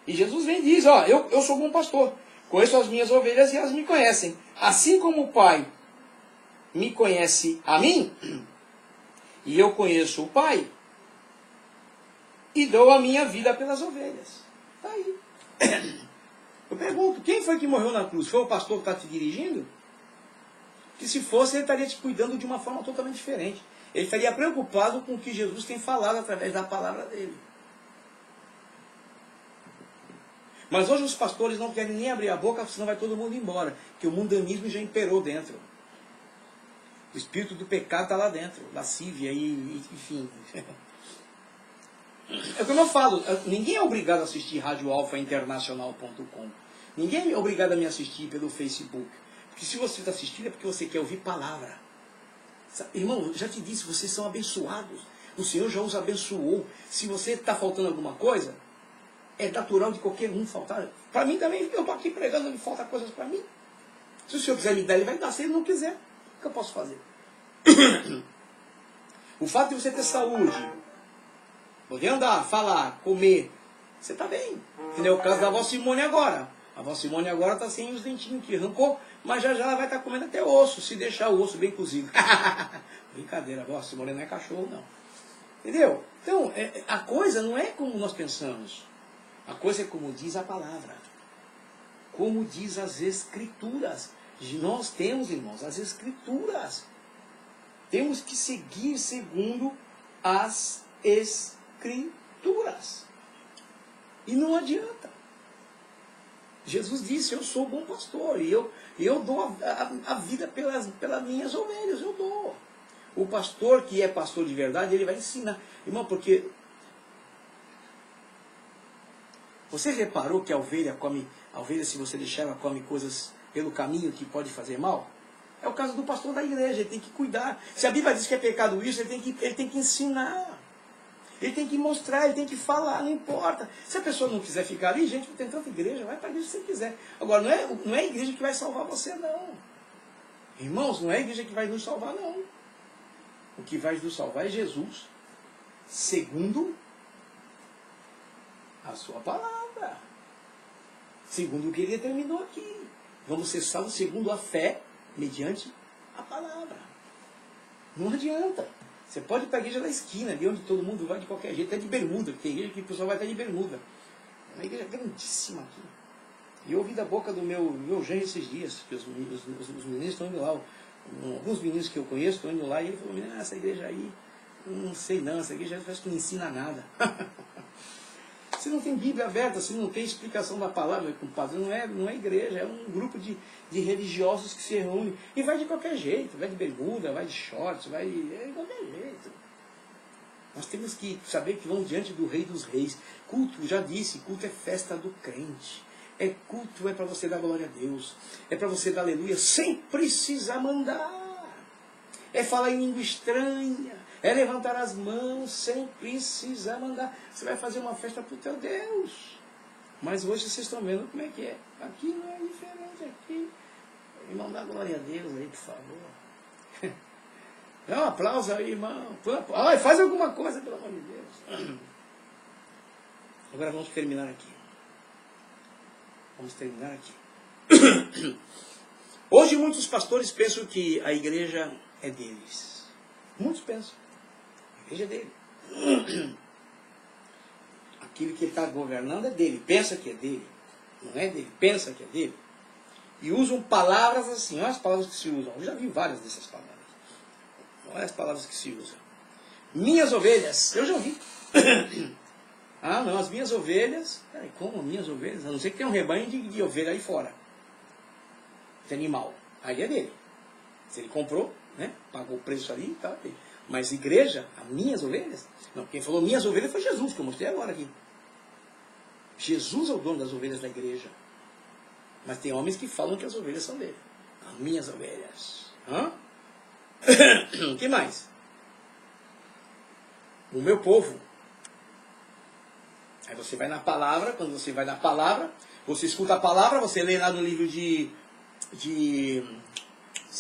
E Jesus vem e diz, ó, eu sou bom pastor. Conheço as minhas ovelhas e elas me conhecem. Assim como o Pai me conhece a mim, e eu conheço o Pai, e dou a minha vida pelas ovelhas. Está aí. Eu pergunto, quem foi que morreu na cruz? Foi o pastor que está te dirigindo? Que se fosse, ele estaria te cuidando de uma forma totalmente diferente. Ele estaria preocupado com o que Jesus tem falado através da palavra dele. Mas hoje os pastores não querem nem abrir a boca, senão vai todo mundo embora. Porque o mundanismo já imperou dentro. O espírito do pecado está lá dentro. Lascívia e enfim. É como eu falo, ninguém é obrigado a assistir radioalfainternacional.com. Ninguém é obrigado a me assistir pelo Facebook. Porque se você está assistindo é porque você quer ouvir palavra. Irmão, eu já te disse, vocês são abençoados. O Senhor já os abençoou. Se você está faltando alguma coisa, é natural de qualquer um faltar. Para mim também, eu estou aqui pregando e falta coisas para mim. Se o Senhor quiser me dar, Ele vai dar. Se Ele não quiser, o que eu posso fazer? O fato de você ter saúde, poder andar, falar, comer, você está bem. Que nem o caso da avó Simone agora. A avó Simone agora está sem os dentinhos que arrancou, mas já ela vai estar comendo até osso, se deixar o osso bem cozido. Brincadeira, a avó Simone não é cachorro, não. Entendeu? Então, a coisa não é como nós pensamos. A coisa é como diz a palavra. Como diz as Escrituras. Nós temos, irmãos, as Escrituras. Temos que seguir segundo as Escrituras. E não adianta. Jesus disse, eu sou bom pastor. E eu dou a vida pelas minhas ovelhas. Eu dou. O pastor que é pastor de verdade, ele vai ensinar. Irmão, porque... Você reparou que a ovelha, se você deixar, ela come coisas pelo caminho que pode fazer mal? É o caso do pastor da igreja, ele tem que cuidar. Se a Bíblia diz que é pecado isso, ele tem que ensinar. Ele tem que mostrar, ele tem que falar, não importa. Se a pessoa não quiser ficar ali, gente, tem tanta igreja, vai para a igreja se você quiser. Agora, não é a igreja que vai salvar você, não. Irmãos, não é a igreja que vai nos salvar, não. O que vai nos salvar é Jesus, segundo a sua palavra. Segundo o que ele determinou aqui. Vamos ser salvos segundo a fé, mediante a palavra. Não adianta. Você pode ir para a igreja da esquina, ali onde todo mundo vai de qualquer jeito, até de bermuda, porque tem igreja que o pessoal vai até de bermuda. É uma igreja grandíssima aqui. E eu ouvi da boca do meu genro esses dias, que os meninos estão indo lá, alguns meninos que eu conheço estão indo lá, e ele falou, menina, essa igreja aí, não sei não, essa igreja parece que não ensina nada. Se não tem Bíblia aberta, se não tem explicação da palavra, compadre, não é igreja, é um grupo de religiosos que se reúnem. E vai de qualquer jeito, vai de bermuda, vai de shorts, vai de qualquer jeito. Nós temos que saber que vamos diante do Rei dos Reis. Culto, já disse, culto é festa do crente. Culto é para você dar glória a Deus. É para você dar aleluia sem precisar mandar. É falar em língua estranha. É levantar as mãos sem precisar mandar. Você vai fazer uma festa para o teu Deus. Mas hoje vocês estão vendo como é que é. Aqui não é diferente. Aqui, irmão, dá glória a Deus aí, por favor. Dá um aplauso aí, irmão. Faz alguma coisa, pelo amor de Deus. Agora vamos terminar aqui. Hoje muitos pastores pensam que a igreja é deles. Muitos pensam. A igreja é dele. Aquilo que ele está governando é dele, pensa que é dele. Não é dele, pensa que é dele. E usam palavras assim, olha as palavras que se usam. Eu já vi várias dessas palavras. Olha as palavras que se usam. Minhas ovelhas, eu já ouvi. Ah, não, as minhas ovelhas. Peraí, como minhas ovelhas? A não ser que tenha um rebanho de ovelha aí fora. De animal. Aí é dele. Se ele comprou, né? Pagou o preço ali e tal. Mas igreja, as minhas ovelhas? Não, quem falou minhas ovelhas foi Jesus, que eu mostrei agora aqui. Jesus é o dono das ovelhas da igreja. Mas tem homens que falam que as ovelhas são dele. As minhas ovelhas. Hã? O que mais? O meu povo. Aí você vai na palavra, quando você vai na palavra, você escuta a palavra, você lê lá no livro acho que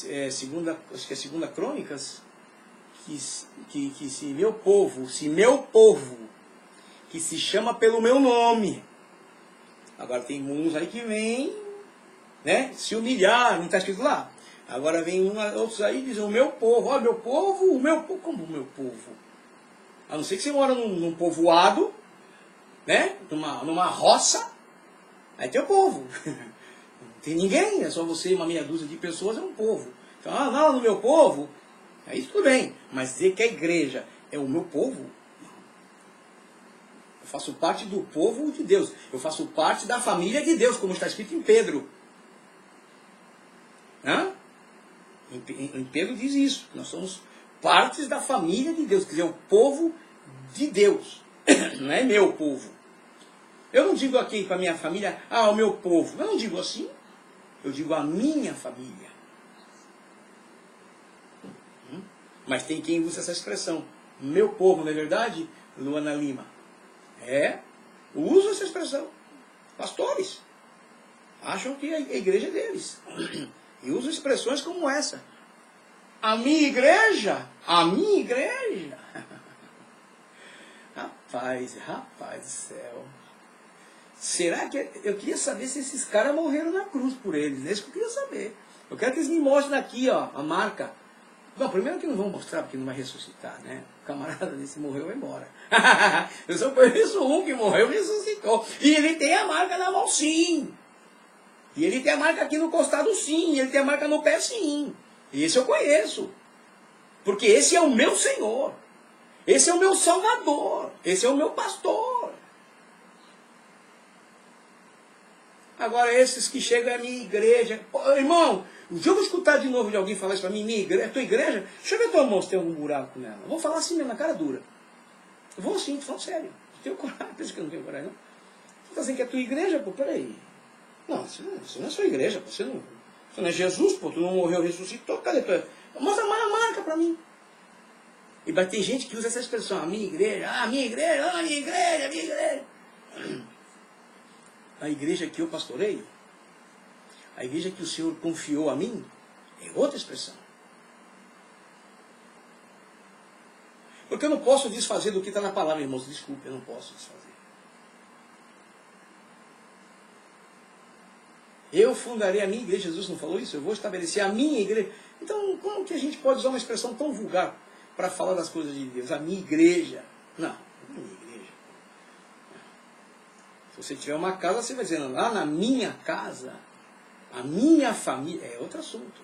é segunda Crônicas, que se meu povo, que se chama pelo meu nome. Agora tem uns aí que vêm, né, se humilhar, não está escrito lá. Agora vem outros aí e dizem, o meu povo, ó, meu povo, como o meu povo? A não ser que você mora num povoado, né, numa roça, aí tem o povo. Não tem ninguém, é só você e uma meia dúzia de pessoas, é um povo. Então, não, no meu povo, aí tudo bem. Mas dizer que a igreja é o meu povo, eu faço parte do povo de Deus. Eu faço parte da família de Deus, como está escrito em Pedro. Hã? Em Pedro diz isso. Nós somos partes da família de Deus. Quer dizer, o povo de Deus. Não é meu povo. Eu não digo aqui para a minha família, o meu povo. Eu não digo assim. Eu digo a minha família. Mas tem quem usa essa expressão. Meu povo, não é verdade? Luana Lima. Usa essa expressão. Pastores. Acham que a igreja é deles. E usam expressões como essa. A minha igreja. A minha igreja. Rapaz do céu. Será que... Eu queria saber se esses caras morreram na cruz por eles. É isso que eu queria saber. Eu quero que eles me mostrem aqui, ó, a marca. Bom, primeiro que não vão mostrar, porque não vai ressuscitar, né? O camarada desse morreu e vai embora. Eu só conheço um que morreu e ressuscitou. E ele tem a marca na mão, sim. E ele tem a marca aqui no costado, sim. E ele tem a marca no pé, sim. E esse eu conheço. Porque esse é o meu Senhor. Esse é o meu Salvador. Esse é o meu pastor. Agora esses que chegam à minha igreja... Pô, irmão, se eu vou escutar de novo de alguém falar isso para mim, minha igreja, tua igreja, deixa eu ver tua mão se tem algum buraco nela. Eu vou falar assim mesmo, na cara dura. Eu vou sim, tô falando sério. Eu tenho coragem, pensa que eu não tenho coragem, não. Você está dizendo que é tua igreja, pô, peraí. Não, isso não é sua igreja, pô, você não é Jesus, pô, tu não morreu, ressuscitou, cadê tua... Mostra a marca para mim. E vai ter gente que usa essa expressão, a minha igreja, a minha igreja, a minha igreja, a minha igreja. A igreja que eu pastoreio, a igreja que o Senhor confiou a mim, é outra expressão. Porque eu não posso desfazer do que está na palavra, irmãos. Desculpe, eu não posso desfazer. Eu fundarei a minha igreja, Jesus não falou isso? Eu vou estabelecer a minha igreja. Então, como que a gente pode usar uma expressão tão vulgar para falar das coisas de Deus? A minha igreja. Não, a minha igreja. Se você tiver uma casa, você vai dizendo, lá na minha casa, a minha família, é outro assunto.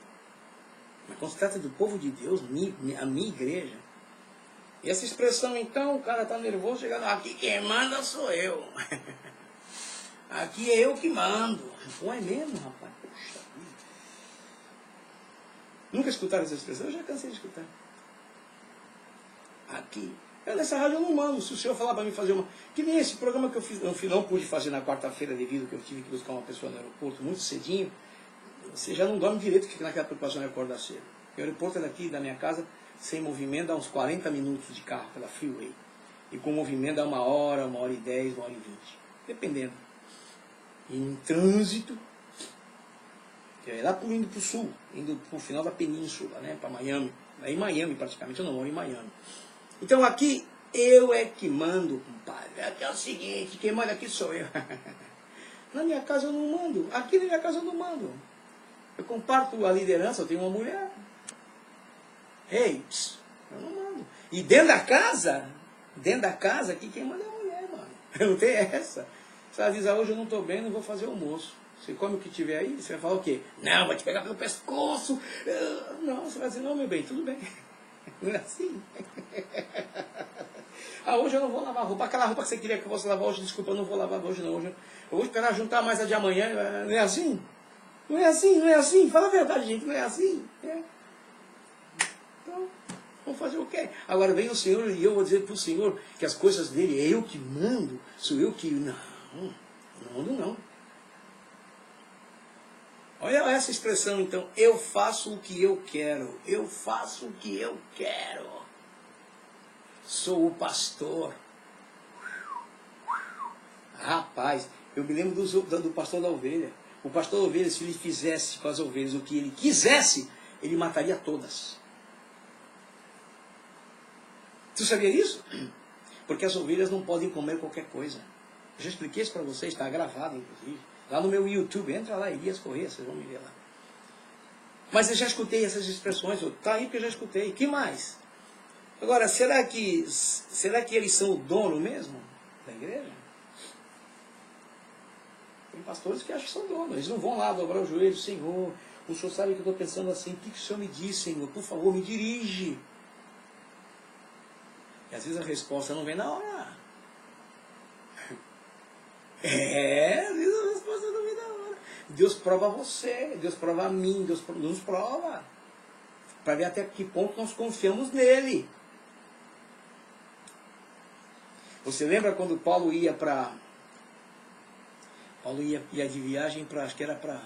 Mas quando se trata do povo de Deus, a minha igreja. E essa expressão, então, o cara está nervoso, chegando, aqui quem manda sou eu. Aqui é eu que mando. Pô, é mesmo, rapaz? Puxa vida. Nunca escutaram essa expressão? Eu já cansei de escutar. Aqui. Nessa rádio eu não mando. Se o senhor falar para mim fazer uma... Que nem esse programa que eu fiz, não pude fazer na quarta-feira devido que eu tive que buscar uma pessoa no aeroporto muito cedinho. Você já não dorme direito, fica naquela preocupação de acordar cedo. O aeroporto é daqui da minha casa, sem movimento, dá uns 40 minutos de carro pela freeway. E com movimento dá 1 hora, 1h10, 1h20. Dependendo. E em trânsito, que é lá indo para o sul, indo para o final da península, né, para Miami. É em Miami praticamente, eu não moro em Miami. Então aqui eu é que mando, compadre. Aqui é o seguinte, quem manda aqui sou eu. Na minha casa eu não mando. Aqui na minha casa eu não mando. Eu comparto a liderança, eu tenho uma mulher. Ei, eu não mando. E dentro da casa aqui quem manda é a mulher, mano. Não tem essa. Se ela diz, hoje eu não estou bem, não vou fazer almoço. Você come o que tiver aí, você vai falar o quê? Não, vai te pegar pelo pescoço. Não, você vai dizer, não, meu bem, tudo bem. Não é assim. Hoje eu não vou lavar roupa. Aquela roupa que você queria que eu fosse lavar hoje, desculpa, eu não vou lavar hoje não. Hoje eu vou esperar juntar mais a de amanhã. Não é assim? Não é assim, não é assim. Fala a verdade, gente, não é assim. Então, vamos fazer o quê? Agora vem o Senhor e eu vou dizer para o Senhor que as coisas dele, é eu que mando, sou eu que... Não mando não. Olha essa expressão então, eu faço o que eu quero, eu faço o que eu quero. Sou o pastor. Rapaz, eu me lembro do pastor da ovelha. O pastor da ovelha, se ele fizesse com as ovelhas o que ele quisesse, ele mataria todas. Tu sabia disso? Porque as ovelhas não podem comer qualquer coisa. Eu já expliquei isso para vocês, está gravado inclusive. Lá no meu YouTube, entra lá, Elias Corrêa, vocês vão me ver lá. Mas eu já escutei essas expressões, está aí que eu já escutei. Que mais? Agora, será que eles são o dono mesmo da igreja? Tem pastores que acham que são donos. Eles não vão lá dobrar o joelho, Senhor, o Senhor sabe que eu estou pensando assim, o que o Senhor me diz, Senhor? Por favor, me dirige. E às vezes a resposta não vem na hora. Às vezes a resposta não vem na hora. Deus prova você, Deus prova a mim, Deus nos prova. Para ver até que ponto nós confiamos nele. Você lembra quando Paulo ia para... Paulo ia de viagem para... Acho que era para... Não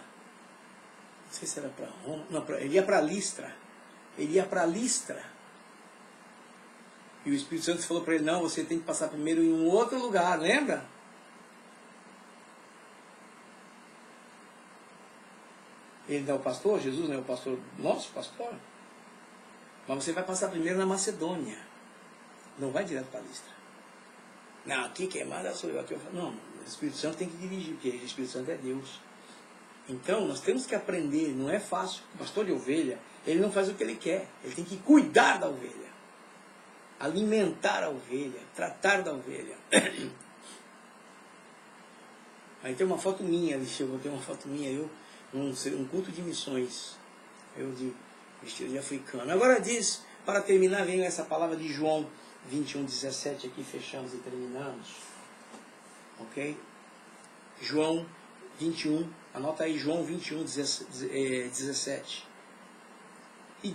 sei se era para Roma. Não, ele ia para Listra. Ele ia para Listra. E o Espírito Santo falou para ele, não, você tem que passar primeiro em um outro lugar, lembra? Ele não é o pastor, Jesus não é o pastor, nosso pastor. Mas você vai passar primeiro na Macedônia. Não vai direto para Listra. Não, aqui quem manda sou eu. Aqui eu falo, não, o Espírito Santo tem que dirigir, porque o Espírito Santo é Deus. Então, nós temos que aprender, não é fácil. O pastor de ovelha, ele não faz o que ele quer. Ele tem que cuidar da ovelha. Alimentar a ovelha, tratar da ovelha. Aí tem uma foto minha, eu botei uma foto minha, eu, um culto de missões, eu de vestido de africano. Agora diz, para terminar, vem essa palavra de João 21, 17, aqui fechamos e terminamos. Ok? João 21, anota aí, João 21, 17. E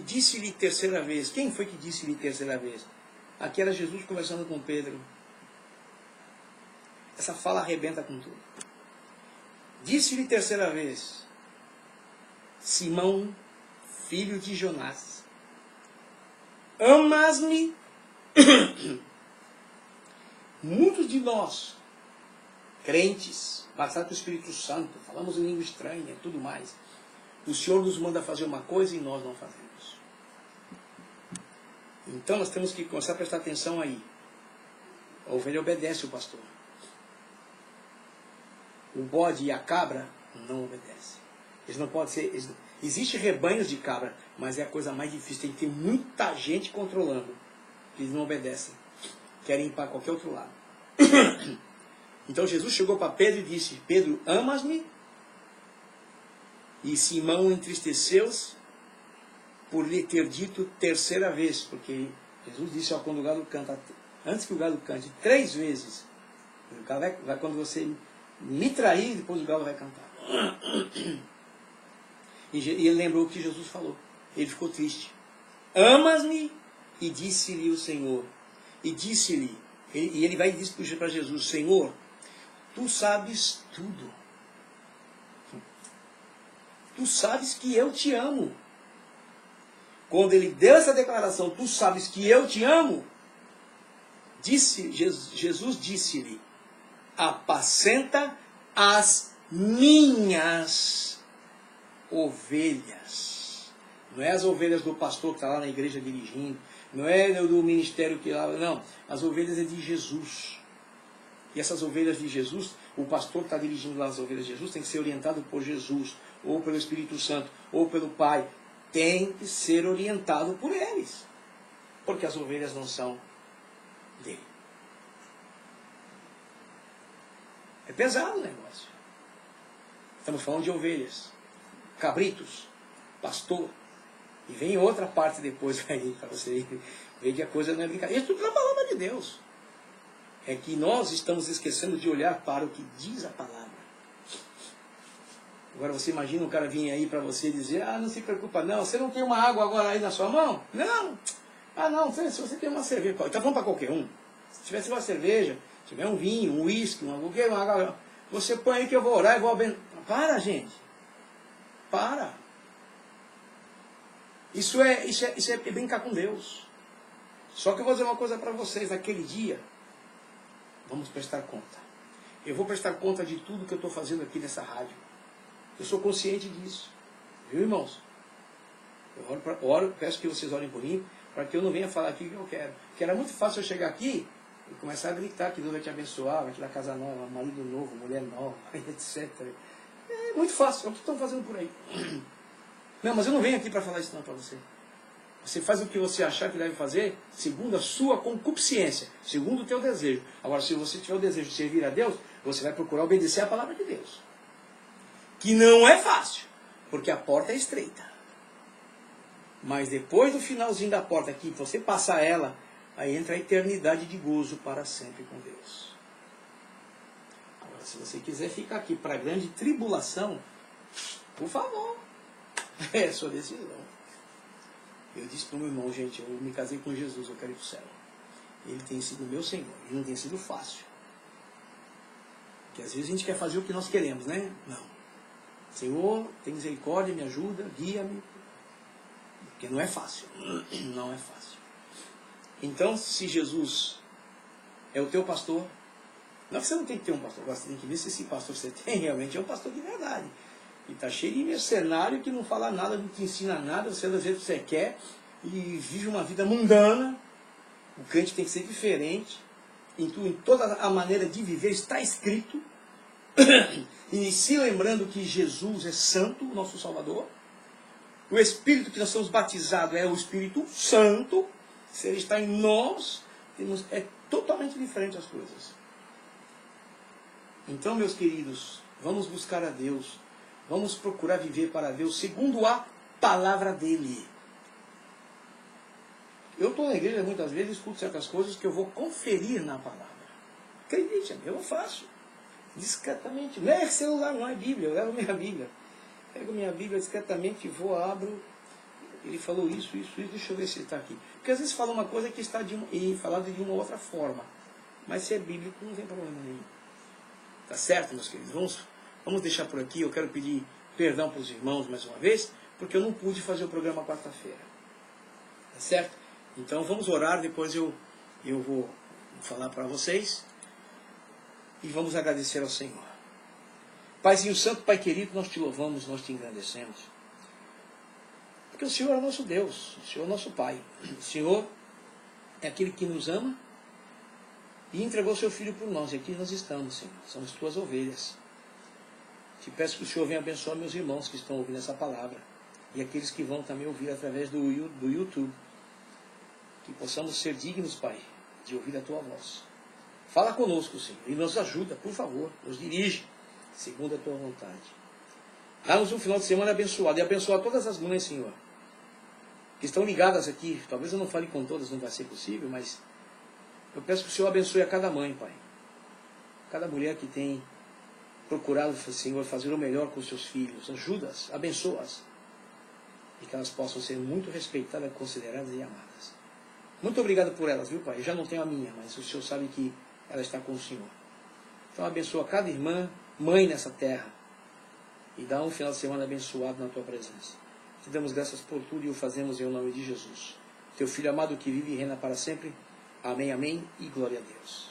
disse-lhe terceira vez. Quem foi que disse-lhe terceira vez? Aqui era Jesus conversando com Pedro. Essa fala arrebenta com tudo. Disse-lhe terceira vez: Simão, filho de Jonás, amas-me? Muitos de nós, crentes, batizados com o Espírito Santo, falamos em língua estranha e tudo mais, o Senhor nos manda fazer uma coisa e nós não fazemos. Então nós temos que começar a prestar atenção aí. A ovelha obedece o pastor. O bode e a cabra não obedecem. Eles não podem ser... Existem rebanhos de cabra, mas é a coisa mais difícil. Tem que ter muita gente controlando. Eles não obedecem. Querem ir para qualquer outro lado. Então Jesus chegou para Pedro e disse: Pedro, amas-me? E Simão entristeceu-se por lhe ter dito terceira vez, porque Jesus disse, ó, quando o galo canta, antes que o galo cante 3 vezes, o galo vai, quando você me trair, depois o galo vai cantar. E ele lembrou o que Jesus falou. Ele ficou triste. Amas-me? E disse-lhe o Senhor. E disse-lhe, e ele vai e disse para Jesus: Senhor, tu sabes tudo. Tu sabes que eu te amo. Quando ele deu essa declaração, tu sabes que eu te amo, Jesus disse-lhe: apacenta as minhas ovelhas. Não é as ovelhas do pastor que está lá na igreja dirigindo, não é do ministério que lá, não. As ovelhas é de Jesus. E essas ovelhas de Jesus, o pastor que está dirigindo lá as ovelhas de Jesus tem que ser orientado por Jesus, ou pelo Espírito Santo, ou pelo Pai. Tem que ser orientado por eles. Porque as ovelhas não são dele. É pesado o negócio. Estamos falando de ovelhas, cabritos, pastor. E vem outra parte depois aí, para você ver que a coisa não é brincadeira. Isso tudo é a palavra de Deus. É que nós estamos esquecendo de olhar para o que diz a palavra. Agora você imagina um cara vir aí para você dizer, não se preocupa não, você não tem uma água agora aí na sua mão? Não. Não, se você tem uma cerveja, está falando para qualquer um. Se tivesse uma cerveja, se tiver um vinho, um uísque, uma água, você põe aí que eu vou orar e vou abençoar. Para, gente. Para. Isso é brincar com Deus. Só que eu vou dizer uma coisa para vocês, naquele dia, vamos prestar conta. Eu vou prestar conta de tudo que eu estou fazendo aqui nessa rádio. Eu sou consciente disso. Viu, irmãos? Eu oro, peço que vocês orem por mim, para que eu não venha falar aqui o que eu quero. Porque era muito fácil eu chegar aqui e começar a gritar que Deus vai te abençoar, vai te dar casa nova, marido novo, mulher nova, etc. É muito fácil, é o que estão fazendo por aí. Não, mas eu não venho aqui para falar isso não para você. Você faz o que você achar que deve fazer, segundo a sua concupiscência, segundo o teu desejo. Agora, se você tiver o desejo de servir a Deus, você vai procurar obedecer a palavra de Deus. Que não é fácil, porque a porta é estreita. Mas depois do finalzinho da porta aqui, você passar ela, aí entra a eternidade de gozo para sempre com Deus. Agora, se você quiser ficar aqui para a grande tribulação, por favor, é a sua decisão. Eu disse para o meu irmão, gente, eu me casei com Jesus, eu quero ir para o céu. Ele tem sido meu Senhor, e não tem sido fácil. Porque às vezes a gente quer fazer o que nós queremos, né? Não. Senhor, tem misericórdia, me ajuda, guia-me. Porque não é fácil. Não é fácil. Então, se Jesus é o teu pastor, não é que você não tem que ter um pastor, você tem que ver se esse pastor que você tem realmente é um pastor de verdade. E está cheio de mercenário que não fala nada, não te ensina nada, você do jeito que você quer, e vive uma vida mundana. O crente tem que ser diferente. Em toda a maneira de viver está escrito. Inicie lembrando que Jesus é santo, o nosso Salvador. O Espírito que nós somos batizados é o Espírito Santo. Se ele está em nós, é totalmente diferente as coisas. Então, meus queridos, vamos buscar a Deus. Vamos procurar viver para Deus segundo a palavra dele. Eu estou na igreja muitas vezes, escuto certas coisas que eu vou conferir na palavra. Acredite, eu faço. Discretamente. Não é celular, não é Bíblia. Eu levo minha Bíblia. Pego minha Bíblia discretamente, vou, abro. Ele falou isso. Deixa eu ver se ele está aqui. Porque às vezes fala uma coisa que está falado de uma outra forma. Mas se é bíblico, não tem problema nenhum. Tá certo, meus queridos? Vamos deixar por aqui. Eu quero pedir perdão para os irmãos mais uma vez, porque eu não pude fazer o programa quarta-feira. Tá certo? Então vamos orar, depois eu vou falar para vocês. E vamos agradecer ao Senhor. Paizinho Santo, Pai querido, nós te louvamos, nós te engrandecemos. Porque o Senhor é nosso Deus, o Senhor é nosso Pai. O Senhor é aquele que nos ama e entregou seu Filho por nós. E aqui nós estamos, Senhor. Somos tuas ovelhas. Te peço que o Senhor venha abençoar meus irmãos que estão ouvindo essa palavra. E aqueles que vão também ouvir através do YouTube. Que possamos ser dignos, Pai, de ouvir a tua voz. Fala conosco, Senhor, e nos ajuda, por favor, nos dirige, segundo a tua vontade. Dá-nos um final de semana abençoado, e abençoa todas as mães, Senhor, que estão ligadas aqui. Talvez eu não fale com todas, não vai ser possível, mas eu peço que o Senhor abençoe a cada mãe, Pai. Cada mulher que tem procurado, Senhor, fazer o melhor com seus filhos. Ajuda-as, abençoa-as, e que elas possam ser muito respeitadas, consideradas e amadas. Muito obrigado por elas, viu, Pai? Eu já não tenho a minha, mas o Senhor sabe que ela está com o Senhor. Então abençoa cada irmã, mãe nessa terra. E dá um final de semana abençoado na tua presença. Te damos graças por tudo e o fazemos em nome de Jesus. Teu Filho amado que vive e reina para sempre. Amém, amém e glória a Deus.